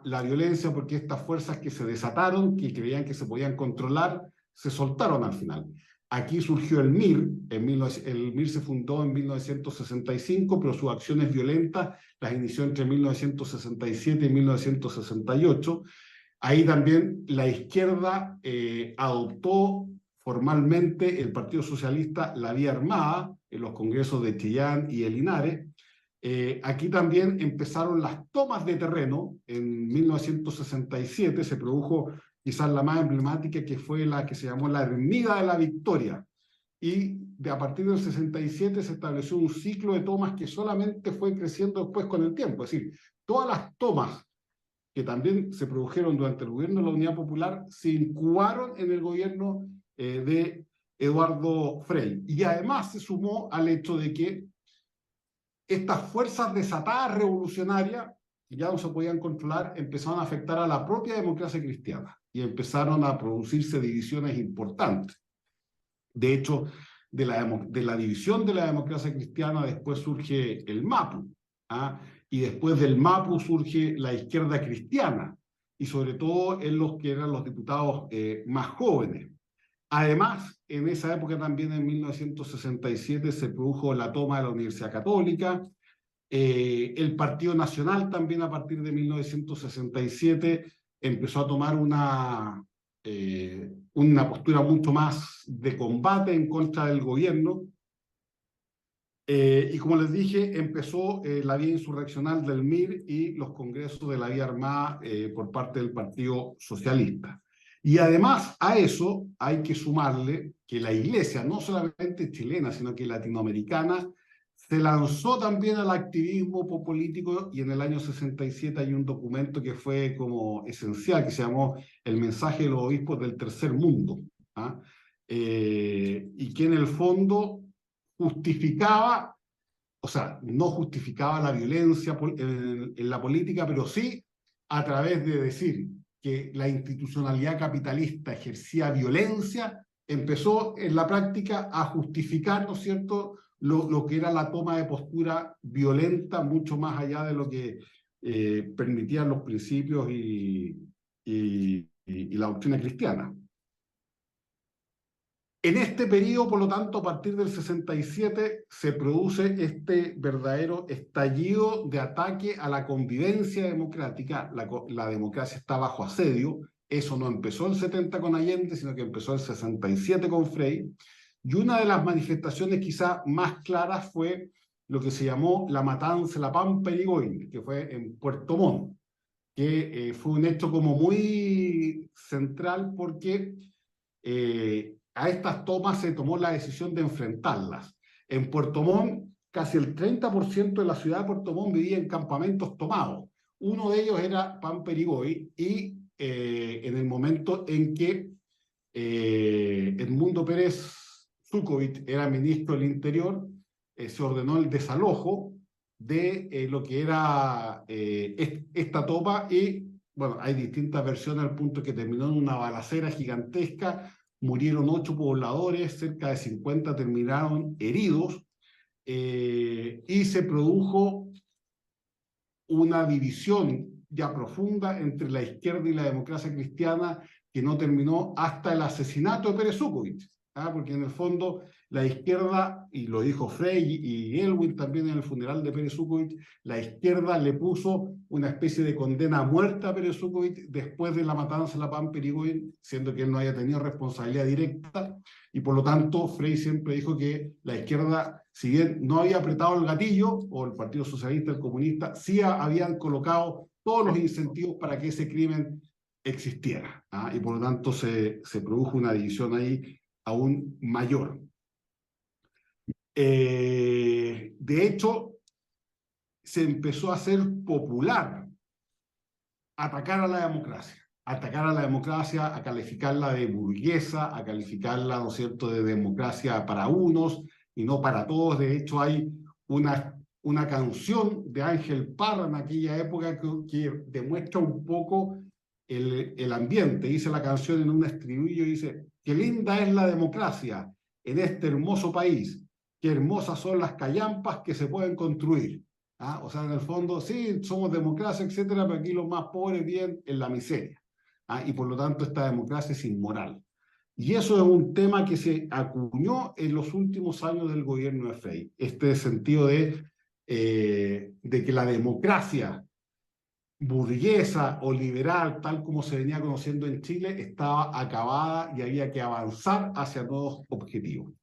La violencia porque estas fuerzas que se desataron, que creían que se podían controlar, se soltaron al final. Aquí surgió el MIR, el MIR se fundó en 1965, pero sus acciones violentas las inició entre 1967 y 1968. Ahí también la izquierda adoptó formalmente el Partido Socialista la vía armada en los congresos de Chillán y de Linares. Aquí también empezaron las tomas de terreno. En 1967 se produjo quizás la más emblemática, que fue la que se llamó la Ermida de la Victoria. Y a partir del 67 se estableció un ciclo de tomas que solamente fue creciendo después con el tiempo. Es decir, todas las tomas que también se produjeron durante el gobierno de la Unidad Popular se incubaron en el gobierno de Eduardo Frei. Y además se sumó al hecho de que estas fuerzas desatadas revolucionarias, que ya no se podían controlar, empezaron a afectar a la propia democracia cristiana y empezaron a producirse divisiones importantes. De hecho, de la división de la democracia cristiana después surge el MAPU, y después del MAPU surge la izquierda cristiana, y sobre todo en los que eran los diputados más jóvenes. Además, en esa época también, en 1967, se produjo la toma de la Universidad Católica. El Partido Nacional también, a partir de 1967, empezó a tomar una postura mucho más de combate en contra del gobierno. Y como les dije, empezó la vía insurreccional del MIR y los congresos de la vía armada por parte del Partido Socialista. Y además a eso hay que sumarle que la Iglesia, no solamente chilena, sino que latinoamericana, se lanzó también al activismo político, y en el año 67 hay un documento que fue como esencial, que se llamó El mensaje de los obispos del tercer mundo, y que en el fondo justificaba, o sea, no justificaba la violencia en la política, pero sí a través de decir que la institucionalidad capitalista ejercía violencia, empezó en la práctica a justificar, ¿no es cierto?, lo que era la toma de postura violenta, mucho más allá de lo que permitían los principios y la doctrina cristiana. En este periodo, por lo tanto, a partir del 67, se produce este verdadero estallido de ataque a la convivencia democrática. La democracia está bajo asedio. Eso no empezó el 70 con Allende, sino que empezó el 67 con Frei. Y una de las manifestaciones quizá más claras fue lo que se llamó la matanza, la Pampa Irigoyen, que fue en Puerto Montt, que fue un hecho como muy central porque a estas tomas se tomó la decisión de enfrentarlas. En Puerto Montt, casi el 30% de la ciudad de Puerto Montt vivía en campamentos tomados. Uno de ellos era Pampa Irigoyen y en el momento en que Edmundo Pérez Zukovich era ministro del Interior, se ordenó el desalojo de lo que era esta toma y, bueno, hay distintas versiones al punto que terminó en una balacera gigantesca, murieron 8 pobladores, cerca de 50 terminaron heridos y se produjo una división ya profunda entre la izquierda y la democracia cristiana que no terminó hasta el asesinato de Pérez Zukovich, porque en el fondo la izquierda, y lo dijo Frei y Elwin también en el funeral de Pérez Zukovich, la izquierda le puso una especie de condena a muerte a Pérez Zukovich después de la matanza de la Pampa Irigoyen, siendo que él no haya tenido responsabilidad directa, y por lo tanto Frei siempre dijo que la izquierda, si bien no había apretado el gatillo, o el Partido Socialista, el Comunista, sí habían colocado todos los incentivos para que ese crimen existiera, y por lo tanto se produjo una división ahí aún mayor. De hecho, se empezó a hacer popular atacar a la democracia, a calificarla de burguesa, a calificarla, ¿no es cierto?, de democracia para unos y no para todos. De hecho, hay una canción de Ángel Parra en aquella época que demuestra un poco el ambiente. Dice la canción en un estribillo, dice: qué linda es la democracia en este hermoso país, qué hermosas son las callampas que se pueden construir. O sea, en el fondo, sí, somos democracia, etcétera, pero aquí los más pobres viven en la miseria. Y por lo tanto, esta democracia es inmoral. Y eso es un tema que se acuñó en los últimos años del gobierno de Frei. Este sentido de que la democracia burguesa o liberal, tal como se venía conociendo en Chile, estaba acabada y había que avanzar hacia nuevos objetivos.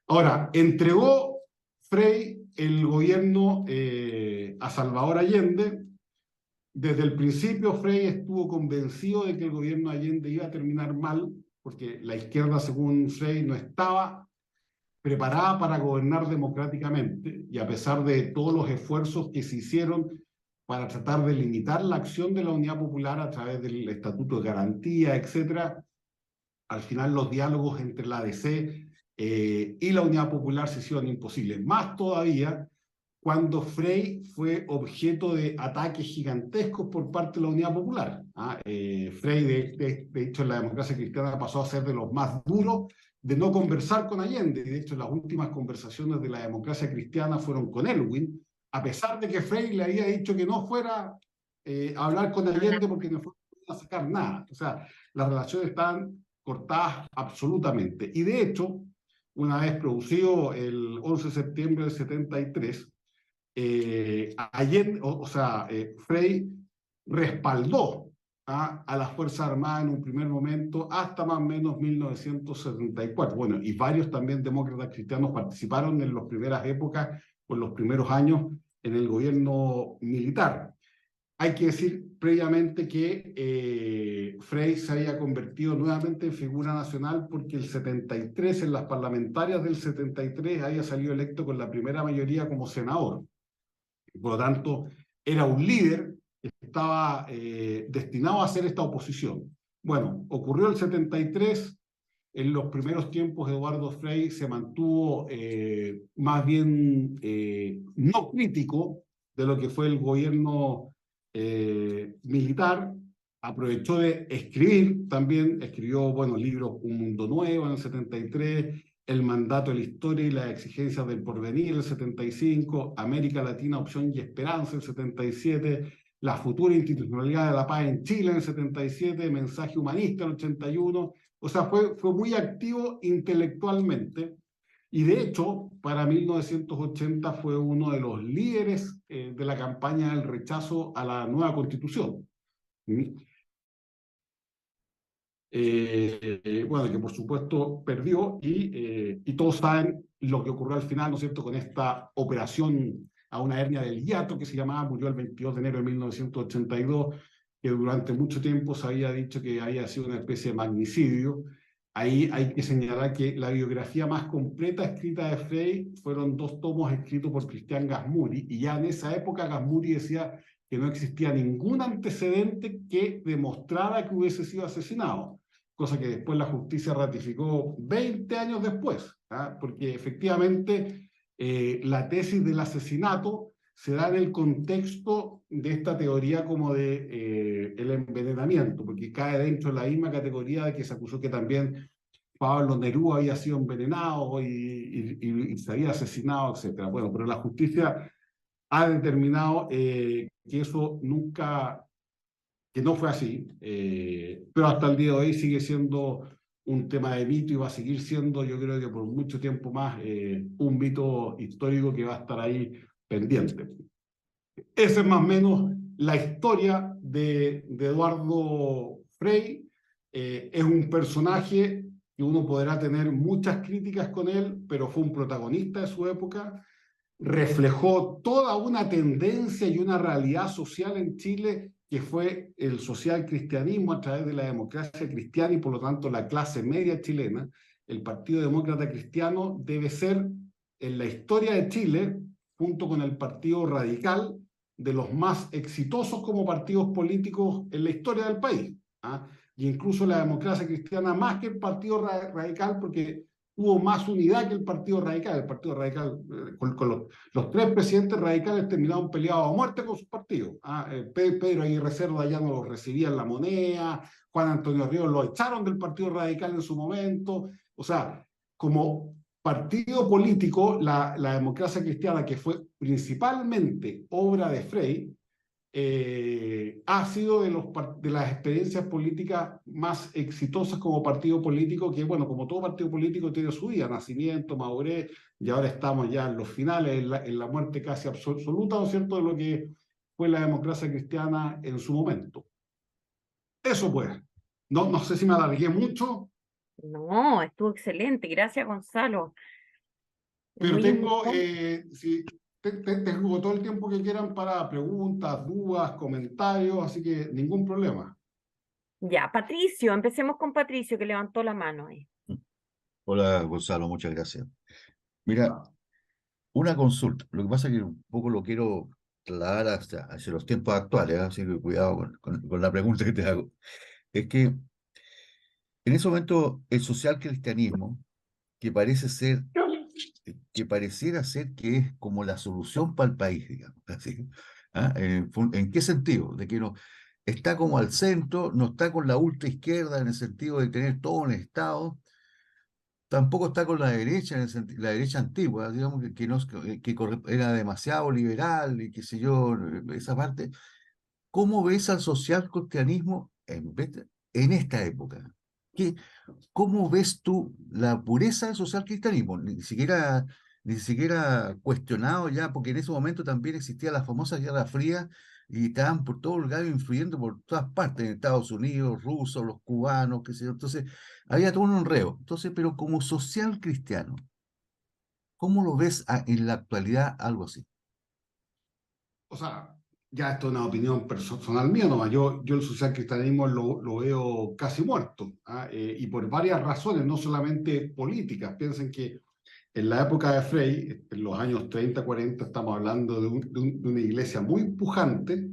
Ahora, entregó Frei el gobierno a Salvador Allende. Desde el principio Frei estuvo convencido de que el gobierno de Allende iba a terminar mal, porque la izquierda, según Frei, no estaba preparada para gobernar democráticamente, y a pesar de todos los esfuerzos que se hicieron para tratar de limitar la acción de la Unidad Popular a través del Estatuto de Garantía, etcétera, al final los diálogos entre la ADC y la Unidad Popular se hicieron imposibles. Más todavía cuando Frei fue objeto de ataques gigantescos por parte de la Unidad Popular. Frei, de hecho, en la democracia cristiana pasó a ser de los más duros de no conversar con Allende. De hecho, las últimas conversaciones de la democracia cristiana fueron con Elwin, a pesar de que Frei le había dicho que no fuera a hablar con Allende porque no iba a sacar nada. O sea, las relaciones estaban cortadas absolutamente. Y de hecho, una vez producido el 11 de septiembre del 73, Allende, Frei respaldó a las Fuerzas Armadas en un primer momento hasta más o menos 1974. Bueno, y varios también demócratas cristianos participaron en las primeras épocas, o en los primeros años, en el gobierno militar. Hay que decir previamente que Frei se había convertido nuevamente en figura nacional porque el 73, en las parlamentarias del 73, había salido electo con la primera mayoría como senador. Por lo tanto, era un líder que estaba destinado a hacer esta oposición. Bueno, ocurrió el 73, en los primeros tiempos Eduardo Frei se mantuvo más bien no crítico de lo que fue el gobierno militar, aprovechó de escribir también, escribió, bueno, libros Un Mundo Nuevo en el 73, El Mandato de la Historia y las Exigencias del Porvenir en el 75, América Latina, Opción y Esperanza en el 77, La Futura Institucionalidad de la Paz en Chile en el 77, Mensaje Humanista en el 81, o sea, fue muy activo intelectualmente. Y de hecho, para 1980 fue uno de los líderes de la campaña del rechazo a la nueva constitución. ¿Mm? Bueno, que por supuesto perdió y todos saben lo que ocurrió al final, ¿no es cierto?, con esta operación a una hernia del hiato que se llamaba, murió el 22 de enero de 1982, que durante mucho tiempo se había dicho que había sido una especie de magnicidio. Ahí hay que señalar que la biografía más completa escrita de Frey fueron 2 tomos escritos por Cristian Gasmuri, y ya en esa época Gasmuri decía que no existía ningún antecedente que demostrara que hubiese sido asesinado, cosa que después la justicia ratificó 20 años después, ¿ah? Porque efectivamente la tesis del asesinato se da en el contexto de esta teoría como de el envenenamiento, porque cae dentro de la misma categoría de que se acusó que también Pablo Neruda había sido envenenado y se había asesinado, etc. Bueno, pero la justicia ha determinado que eso nunca, que no fue así, pero hasta el día de hoy sigue siendo un tema de mito y va a seguir siendo, yo creo que por mucho tiempo más, un mito histórico que va a estar ahí pendiente. Esa es más o menos la historia de Eduardo Frei. Es un personaje que uno podrá tener muchas críticas con él, pero fue un protagonista de su época, reflejó toda una tendencia y una realidad social en Chile que fue el social cristianismo a través de la democracia cristiana y por lo tanto la clase media chilena. El Partido Demócrata Cristiano debe ser en la historia de Chile, junto con el Partido Radical, de los más exitosos como partidos políticos en la historia del país, ¿ah? Y incluso la democracia cristiana más que el Partido Radical, porque hubo más unidad que el Partido Radical. El Partido Radical, con los 3 presidentes radicales terminaron peleados a muerte con sus partidos. ¿Ah? Pedro Aguirre Cerda ya no los recibía en La Moneda, Juan Antonio Ríos lo echaron del Partido Radical en su momento. O sea, como partido político, la democracia cristiana, que fue principalmente obra de Frei, ha sido de las experiencias políticas más exitosas como partido político, que bueno, como todo partido político tiene su día, nacimiento, madurez, y ahora estamos ya en los finales, en la muerte casi absoluta, ¿no es cierto?, de lo que fue la democracia cristiana en su momento. Eso pues, no sé si me alargué mucho, No, estuvo excelente. Gracias, Gonzalo. pero Muy tengo, importante. tengo todo el tiempo que quieran para preguntas, dudas, comentarios, así que ningún problema. Ya, Patricio, empecemos con Patricio, que levantó la mano ahí. Hola Gonzalo, muchas gracias. Mira, una consulta. Lo que pasa es que un poco lo quiero trasladar hacia los tiempos actuales, ¿ah? Así que cuidado con la pregunta que te hago. Es que en ese momento el social cristianismo, que parece ser, que pareciera ser que es como la solución para el país, digamos, así, ¿ah? ¿En qué sentido? De que no está como al centro, no está con la ultra izquierda en el sentido de tener todo un Estado. Tampoco está con la derecha, la derecha antigua, digamos, que, no, era demasiado liberal y qué sé yo, esa parte. ¿Cómo ves al social cristianismo en esta época? ¿Qué, ¿Cómo ves tú la pureza del social cristianismo? Ni siquiera cuestionado ya, porque en ese momento también existía la famosa Guerra Fría y estaban por todo lugar influyendo por todas partes, en Estados Unidos, rusos, los cubanos, qué sé yo. Entonces, había todo un enredo. Entonces, pero como social cristiano, ¿cómo lo ves en la actualidad algo así? O sea, ya esto es una opinión personal mía nomás. Yo el social cristianismo lo veo casi muerto, ¿ah? Y por varias razones, no solamente políticas. Piensen que en la época de Frei, en los años 30, 40, estamos hablando de una iglesia muy pujante,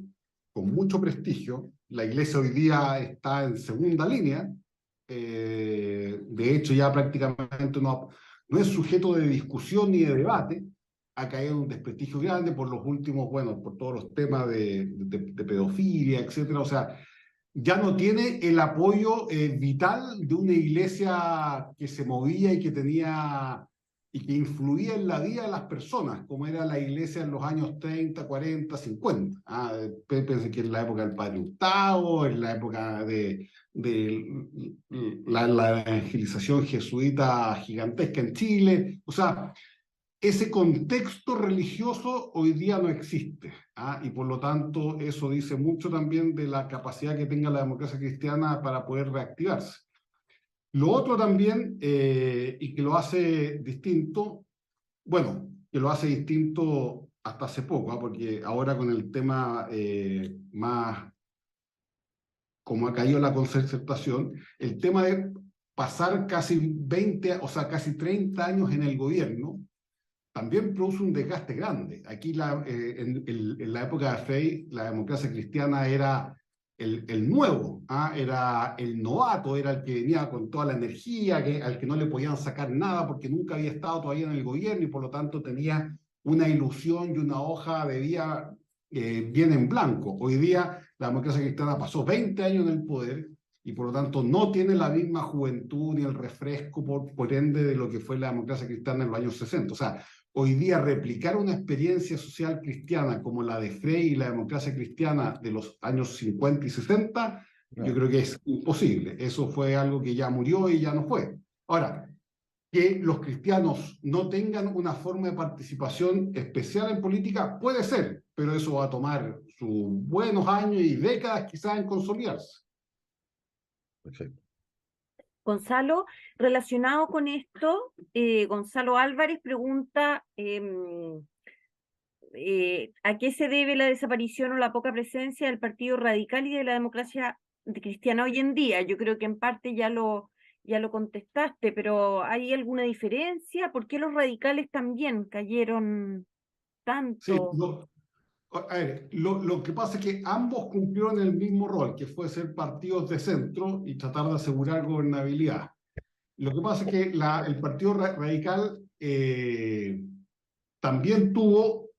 con mucho prestigio. La iglesia hoy día está en segunda línea. De hecho, ya prácticamente no es sujeto de discusión ni de debate. Ha caído un desprestigio grande por los últimos, bueno, por todos los temas de pedofilia, etcétera. O sea, ya no tiene el apoyo vital de una iglesia que se movía y que tenía y que influía en la vida de las personas, como era la iglesia en los años 30, 40, 50. Pensé que en la época del Padre Hurtado, en la época de la evangelización jesuita gigantesca en Chile. O sea, ese contexto religioso hoy día no existe, y por lo tanto eso dice mucho también de la capacidad que tenga la democracia cristiana para poder reactivarse. Lo otro también, y que lo hace distinto, bueno, que lo hace distinto hasta hace poco, porque ahora con el tema más, como ha caído la concertación, el tema de pasar casi 20, o sea, casi 30 años en el gobierno, también produce un desgaste grande. Aquí en la época de Frei, la democracia cristiana era el nuevo, era el novato, era el que venía con toda la energía, al que no le podían sacar nada porque nunca había estado todavía en el gobierno y por lo tanto tenía una ilusión y una hoja de vida bien en blanco. Hoy día la democracia cristiana pasó 20 años en el poder y por lo tanto no tiene la misma juventud ni el refresco por ende de lo que fue la democracia cristiana en los años 60. O sea, hoy día replicar una experiencia social cristiana como la de Frei y la democracia cristiana de los años 50 y 60, yo creo que es imposible. Eso fue algo que ya murió y ya no fue. Ahora, que los cristianos no tengan una forma de participación especial en política, puede ser, pero eso va a tomar sus buenos años y décadas quizás en consolidarse. Perfecto. Gonzalo, relacionado con esto, Gonzalo Álvarez pregunta ¿a qué se debe la desaparición o la poca presencia del Partido Radical y de la democracia cristiana hoy en día? Yo creo que en parte ya lo contestaste, pero ¿hay alguna diferencia? ¿Por qué los radicales también cayeron Sí, tanto? a ver, lo que pasa es que ambos cumplieron el mismo rol, que fue ser partidos de centro y tratar de asegurar gobernabilidad. Lo que pasa es que el Partido Radical también tuvo,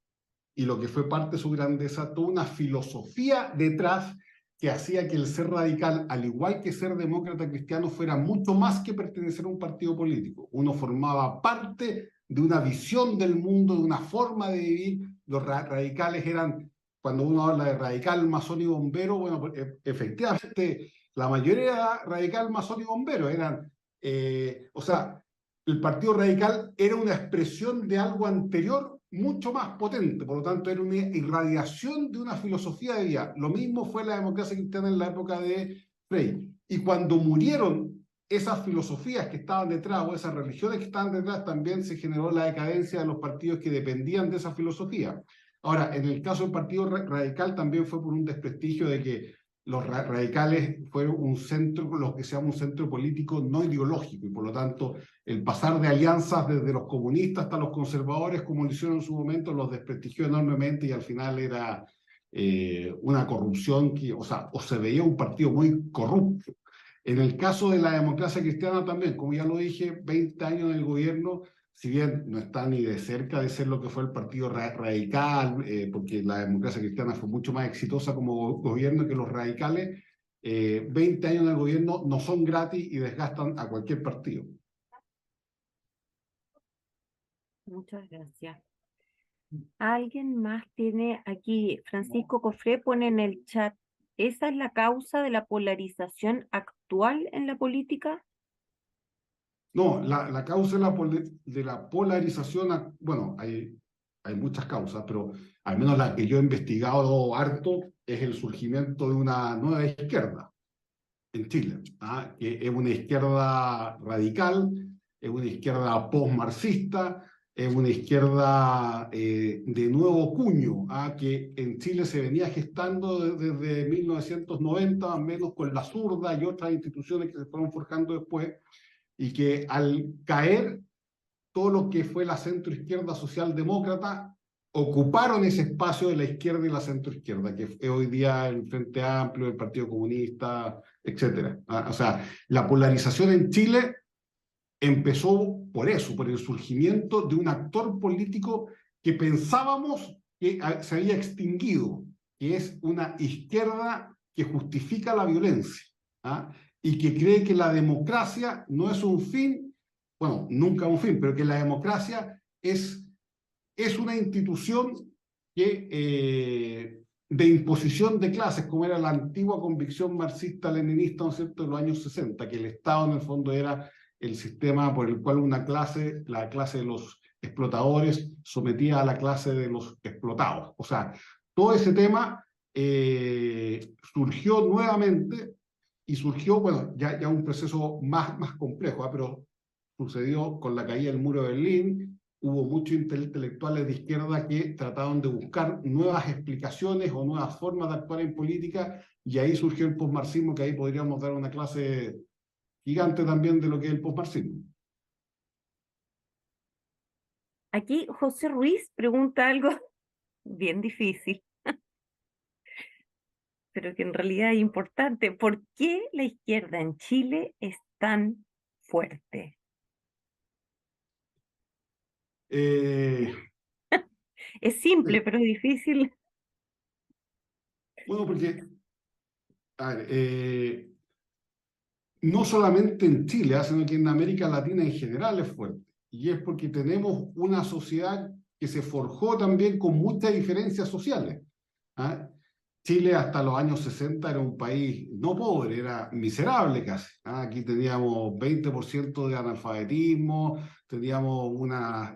y lo que fue parte de su grandeza, tuvo una filosofía detrás que hacía que el ser radical, al igual que ser demócrata cristiano, fuera mucho más que pertenecer a un partido político. Uno formaba parte de una visión del mundo, de una forma de vivir. Los radicales eran, cuando uno habla de radical, masón y bombero, bueno, efectivamente, la mayoría era radical, masón y bombero. O sea, el Partido Radical era una expresión de algo anterior mucho más potente, por lo tanto era una irradiación de una filosofía de vida. Lo mismo fue la democracia cristiana en la época de Frei. Y cuando murieron esas filosofías que estaban detrás o esas religiones que estaban detrás, también se generó la decadencia de los partidos que dependían de esa filosofía. Ahora, en el caso del Partido Radical también fue por un desprestigio de que los radicales fueron un centro, lo que se llama un centro político no ideológico, y por lo tanto el pasar de alianzas desde los comunistas hasta los conservadores, como lo hicieron en su momento, los desprestigió enormemente y al final era una corrupción que, o se veía un partido muy corrupto. En el caso de la democracia cristiana también, como ya lo dije, 20 años en el gobierno, si bien no está ni de cerca de ser lo que fue el Partido Radical, porque la democracia cristiana fue mucho más exitosa como gobierno que los radicales, 20 años en el gobierno no son gratis y desgastan a cualquier partido. Muchas gracias. ¿Alguien más tiene aquí? Francisco Cofré pone en el chat, ¿esa es la causa de la polarización actual en la política? No, la causa de la polarización, bueno, hay muchas causas, pero al menos la que yo he investigado harto es el surgimiento de una nueva izquierda en Chile, que es una izquierda radical, es una izquierda post-marxista, es una izquierda de nuevo cuño, que en Chile se venía gestando desde 1990, más o menos con la zurda y otras instituciones que se fueron forjando después, y que al caer todo lo que fue la centroizquierda socialdemócrata, ocuparon ese espacio de la izquierda y la centroizquierda, que es hoy día el Frente Amplio, el Partido Comunista, etc. O sea, la polarización en Chile empezó por eso, por el surgimiento de un actor político que pensábamos que se había extinguido, que es una izquierda que justifica la violencia, ¿ah? Y que cree que la democracia no es un fin, bueno, nunca un fin, pero que la democracia es una institución que, de imposición de clases, como era la antigua convicción marxista-leninista, ¿no es cierto?, de los años 60, que el Estado en el fondo era el sistema por el cual una clase, la clase de los explotadores, sometía a la clase de los explotados. O sea, todo ese tema surgió nuevamente y surgió, bueno, ya un proceso más complejo, ¿eh? Pero sucedió con la caída del muro de Berlín. Hubo muchos intelectuales de izquierda que trataron de buscar nuevas explicaciones o nuevas formas de actuar en política, y ahí surgió el posmarxismo, que ahí podríamos dar una clase gigante también de lo que es el posmarxismo. Aquí José Ruiz pregunta algo bien difícil, pero que en realidad es importante. ¿Por qué la izquierda en Chile es tan fuerte? Eh, Es simple, pero es difícil. bueno, porque a ver, no solamente en Chile, sino que en América Latina en general es fuerte. Y es porque tenemos una sociedad que se forjó también con muchas diferencias sociales, ¿ah? Chile hasta los años 60 era un país no pobre, era miserable casi, ¿ah? Aquí teníamos 20% de analfabetismo, teníamos una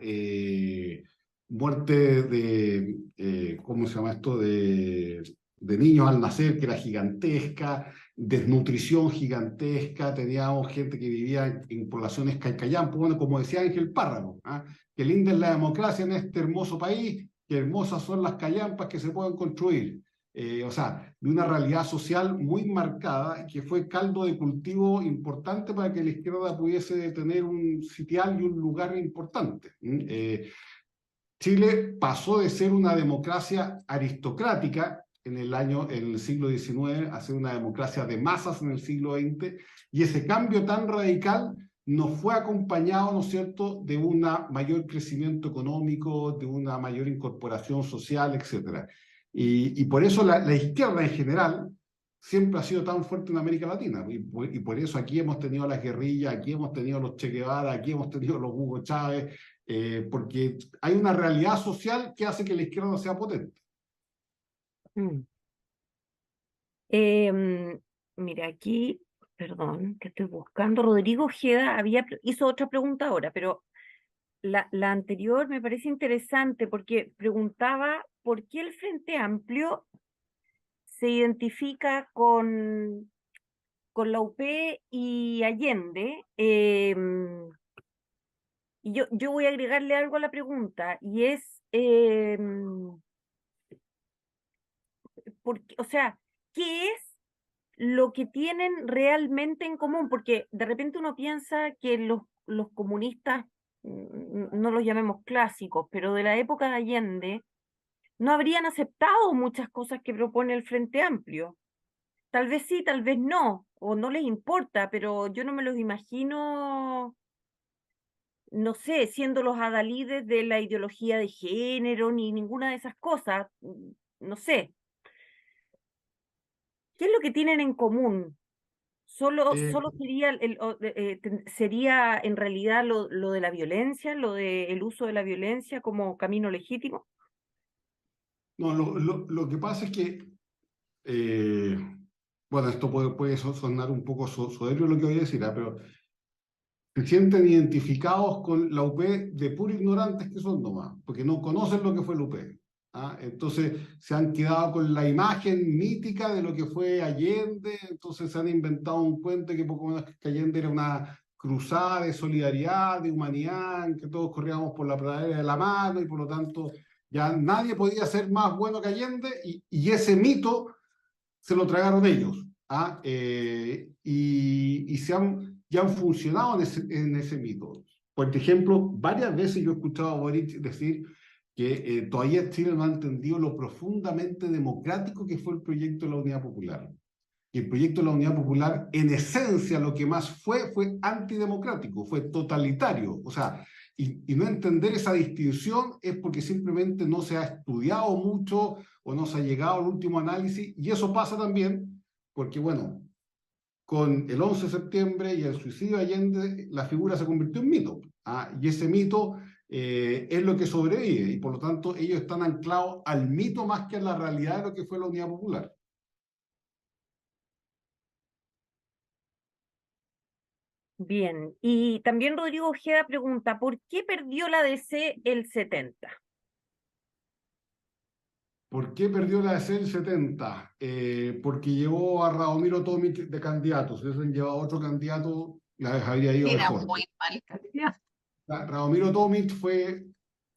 muerte de, ¿cómo se llama esto?, de niños al nacer que era gigantesca, desnutrición gigantesca, teníamos gente que vivía en poblaciones calcayampo, bueno, como decía Ángel Párrafo, ¿ah? Qué linda es la democracia en este hermoso país, qué hermosas son las callampas que se pueden construir. O sea, de una realidad social muy marcada, que fue caldo de cultivo importante para que la izquierda pudiese tener un sitial y un lugar importante. Chile pasó de ser una democracia aristocrática en el siglo XIX a ser una democracia de masas en el siglo XX, y ese cambio tan radical nos fue acompañado, ¿no es cierto?, de un mayor crecimiento económico, de una mayor incorporación social, etc. Y por eso la izquierda en general siempre ha sido tan fuerte en América Latina, y por eso aquí hemos tenido las guerrillas, aquí hemos tenido los Che Guevara, aquí hemos tenido los Hugo Chávez, porque hay una realidad social que hace que la izquierda sea potente. Mm. Mira, aquí, perdón, que estoy buscando. Rodrigo Ojeda hizo otra pregunta ahora, pero la anterior me parece interesante porque preguntaba por qué el Frente Amplio se identifica con la UP y Allende. Y yo voy a agregarle algo a la pregunta, y es, o sea, ¿qué es lo que tienen realmente en común? Porque de repente uno piensa que los comunistas, no los llamemos clásicos, pero de la época de Allende, no habrían aceptado muchas cosas que propone el Frente Amplio. Tal vez sí, tal vez no, o no les importa, pero yo no me los imagino, no sé, siendo los adalides de la ideología de género, ni ninguna de esas cosas. No sé. ¿Qué es lo que tienen en común? Solo Eh, sería, sería en realidad lo de la violencia, lo del uso de la violencia como camino legítimo. no, lo que pasa es que, eh, bueno, esto puede sonar un poco soberbio lo que voy a decir, pero se sienten identificados con la UP de puro ignorantes que son nomás, porque no conocen lo que fue la UP. ¿Ah? Entonces se han quedado con la imagen mítica de lo que fue Allende, entonces se han inventado un cuento que poco menos que Allende era una cruzada de solidaridad, de humanidad, en que todos corríamos por la pradera de la mano, y por lo tanto ya nadie podía ser más bueno que Allende, y ese mito se lo tragaron ellos. ¿Ah? Y ya han funcionado en ese mito. Por ejemplo, varias veces yo he escuchado a Boric decir que todavía Chile no ha entendido lo profundamente democrático que fue el proyecto de la Unidad Popular. Y el proyecto de la Unidad Popular, en esencia, lo que más fue antidemocrático, fue totalitario. O sea, y no entender esa distinción es porque simplemente no se ha estudiado mucho o no se ha llegado al último análisis, y eso pasa también porque bueno, con el 11 de septiembre y el suicidio de Allende, la figura se convirtió en mito. Y ese mito es lo que sobrevive, y por lo tanto ellos están anclados al mito más que a la realidad de lo que fue la Unidad Popular. Bien, y también Rodrigo Ojeda pregunta, ¿por qué perdió la DC el 70? ¿Por qué perdió la DC el 70? Porque llevó a Radomiro Tomic de candidato. Si hubiesen llevado a otro candidato, la habría ido Era mejor. muy mal candidato. Radomiro Tomic fue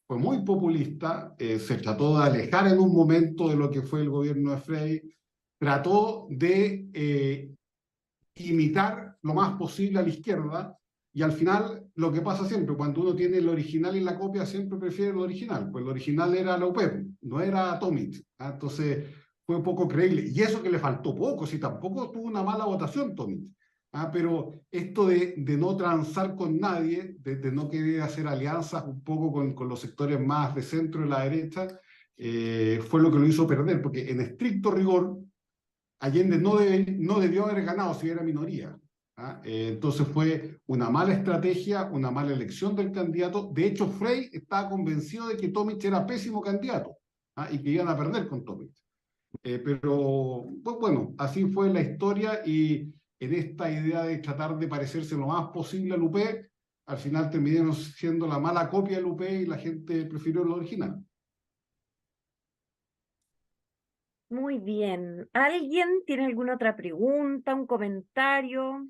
muy populista, se trató de alejar en un momento de lo que fue el gobierno de Frey, trató de imitar lo más posible a la izquierda, y al final lo que pasa siempre, cuando uno tiene el original y la copia, siempre prefiere el original, pues el original era la UPEP, no era Tomic. Entonces fue poco creíble, y eso que le faltó poco, si tampoco tuvo una mala votación Tomic. Pero esto de no transar con nadie, de no querer hacer alianzas un poco con los sectores más de centro y la derecha, fue lo que lo hizo perder, porque en estricto rigor Allende no debió haber ganado si era minoría. Entonces fue una mala estrategia, una mala elección del candidato. De hecho, Frey estaba convencido de que Tomic era pésimo candidato, y que iban a perder con Tomic. Pero pues bueno, así fue la historia, y en esta idea de tratar de parecerse lo más posible al UP, al final terminaron siendo la mala copia del UP y la gente prefirió el original. Muy bien. ¿Alguien tiene alguna otra pregunta, un comentario?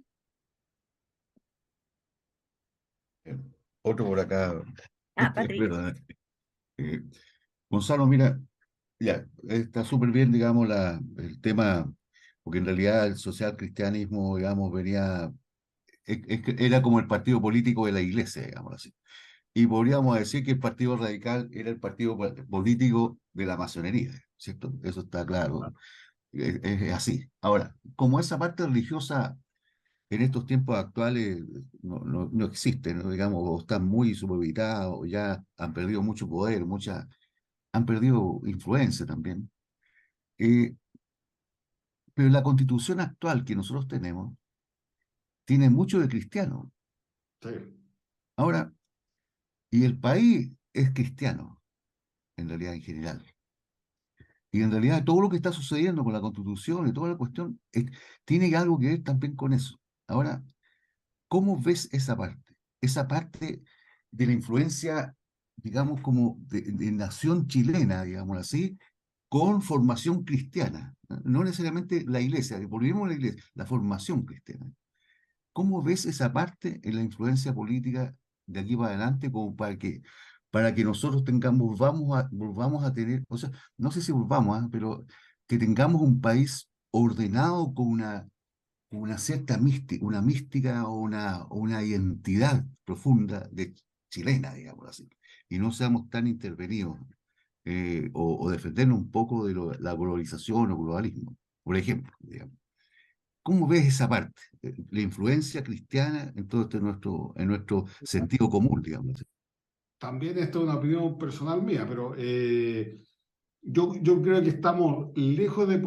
Otro por acá. Patrick. Perdón. Gonzalo, mira, ya, está súper bien, digamos, el tema, porque en realidad el social cristianismo, digamos, era como el partido político de la iglesia, digamos así. Y podríamos decir que el Partido Radical era el partido político de la masonería, ¿cierto? Eso está claro, es así. Ahora, como esa parte religiosa en estos tiempos actuales no existe, ¿no? Digamos, o están muy supeditados, o ya han perdido mucho poder, han perdido influencia también. Eh, pero la constitución actual que nosotros tenemos tiene mucho de cristiano. Sí. Ahora, y el país es cristiano, en realidad, en general. Y en realidad todo lo que está sucediendo con la constitución y toda la cuestión tiene algo que ver también con eso. Ahora, ¿cómo ves esa parte? Esa parte de la influencia, digamos, como de nación chilena, digamos así, con formación cristiana. No necesariamente la iglesia, volvemos a la iglesia, la formación cristiana. ¿Cómo ves esa parte en la influencia política de aquí para adelante, como para que nosotros volvamos a tener, o sea, no sé si volvamos, pero que tengamos un país ordenado con una cierta mística, una mística o una identidad profunda de chilena, digamos así, y no seamos tan intervenidos, o defendernos un poco de la globalización o globalismo, por ejemplo, digamos. ¿Cómo ves esa parte? La influencia cristiana en todo en nuestro sentido común, digamos. También esta es una opinión personal mía, pero yo creo que estamos lejos de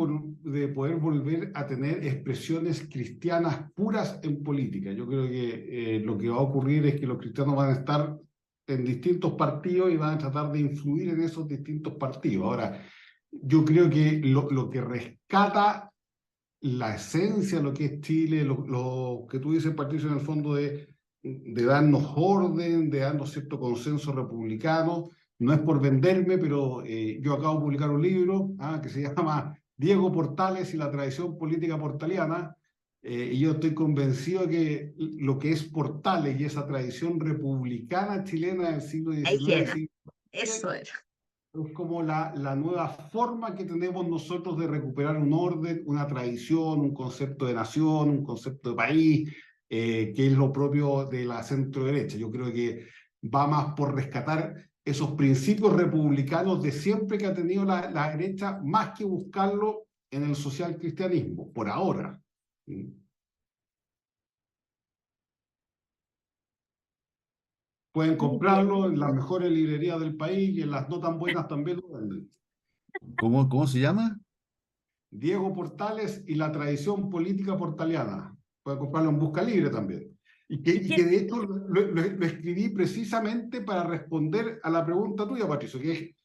poder volver a tener expresiones cristianas puras en política. Yo creo que lo que va a ocurrir es que los cristianos van a estar en distintos partidos y van a tratar de influir en esos distintos partidos. Ahora, yo creo que lo que rescata la esencia de lo que es Chile, lo que tú dices, Patricio, en el fondo de darnos orden, de darnos cierto consenso republicano. No es por venderme, pero yo acabo de publicar un libro que se llama Diego Portales y la tradición política portaliana, y yo estoy convencido que lo que es Portales y esa tradición republicana chilena del siglo Ahí XIX, queda. siglo Eso XX, era. es como la nueva forma que tenemos nosotros de recuperar un orden, una tradición, un concepto de nación, un concepto de país, que es lo propio de la centro derecha. Yo creo que va más por rescatar esos principios republicanos de siempre que ha tenido la derecha, más que buscarlo en el social cristianismo, por ahora. Pueden Muy bien. comprarlo en las mejores librerías del país, y en las no tan buenas también lo venden. ¿Cómo se llama? Diego Portales y la tradición política portaliana. Pueden comprarlo en Busca Libre también. Y que de hecho lo escribí precisamente para responder a la pregunta tuya, Patricio, que es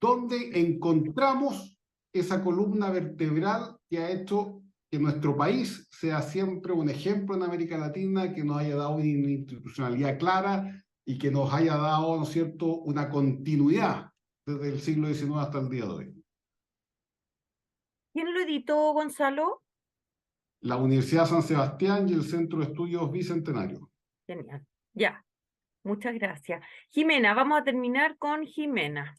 ¿dónde encontramos esa columna vertebral que ha hecho que nuestro país sea siempre un ejemplo en América Latina, que nos haya dado una institucionalidad clara y que nos haya dado, ¿no es cierto?, una continuidad desde el siglo XIX hasta el día de hoy? ¿Quién lo editó, Gonzalo? La Universidad San Sebastián y el Centro de Estudios Bicentenario. Genial. Ya, muchas gracias. Jimena, vamos a terminar con Jimena.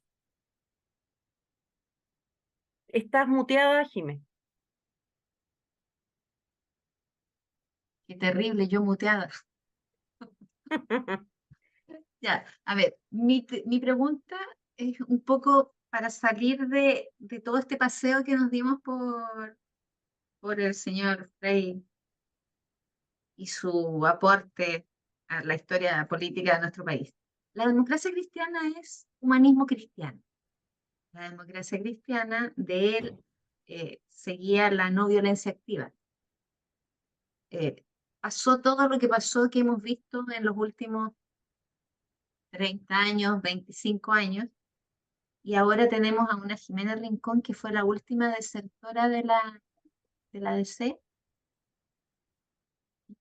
Estás muteada, Jimena. Qué terrible, yo muteada. Ya, a ver, mi pregunta es un poco para salir de todo este paseo que nos dimos por el señor Frei y su aporte a la historia política de nuestro país. La democracia cristiana es humanismo cristiano. La democracia cristiana de él seguía la no violencia activa. Pasó todo lo que pasó, que hemos visto en los últimos 30 años, 25 años, y ahora tenemos a una Jimena Rincón que fue la última desertora de la DC.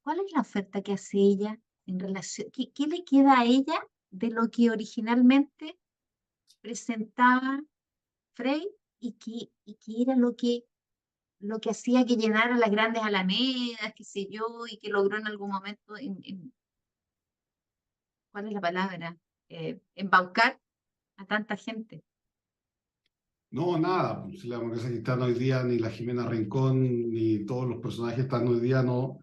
¿Cuál es la oferta que hace ella en relación, qué le queda a ella de lo que originalmente presentaba Frei y que era lo que hacía que llenara las grandes alamedas, qué sé yo, y que logró en algún momento, ¿cuál es la palabra? Embaucar a tanta gente? No, nada, pues, si la democracia cristiana hoy día, ni la Jimena Rincón, ni todos los personajes que están hoy día no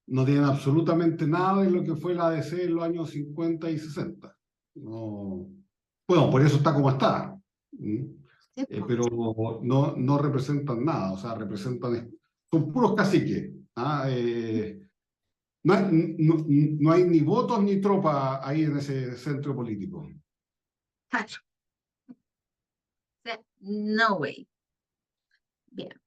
tienen absolutamente nada de lo que fue la ADC en los años 50 y 60. No, bueno, por eso está como está. Sí, po. Pero no representan nada, o sea, son puros caciques. No hay ni votos ni tropa ahí en ese centro político. Claro. O sea, no way. Bien.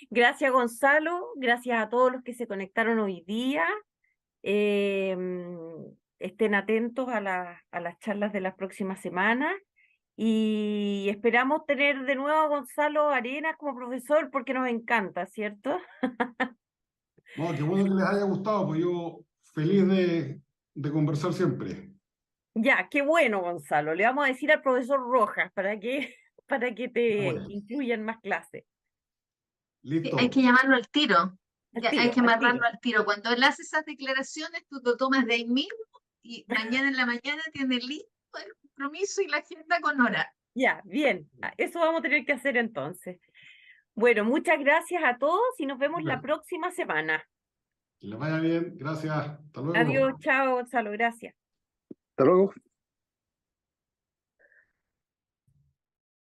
Gracias, Gonzalo. Gracias a todos los que se conectaron hoy día. Estén atentos a las charlas de las próximas semanas. Y esperamos tener de nuevo a Gonzalo Arenas como profesor porque nos encanta, ¿cierto? No, qué bueno que les haya gustado, pues yo feliz de conversar siempre. Ya, qué bueno, Gonzalo. Le vamos a decir al profesor Rojas para que te Bueno, incluya en más clases. Sí, hay que listo. llamarlo al tiro. Al Ya, hay tiro, que al amarrarlo tiro. al tiro. Cuando él hace esas declaraciones, tú lo tomas de ahí mismo y mañana en la mañana tienes listo el compromiso y la agenda con hora. Ya, bien. Eso vamos a tener que hacer entonces. Bueno, muchas gracias a todos y nos vemos la Super. próxima semana. Que les vaya bien. Gracias. Hasta Adiós, luego. chao, Gonzalo, gracias. Hasta luego.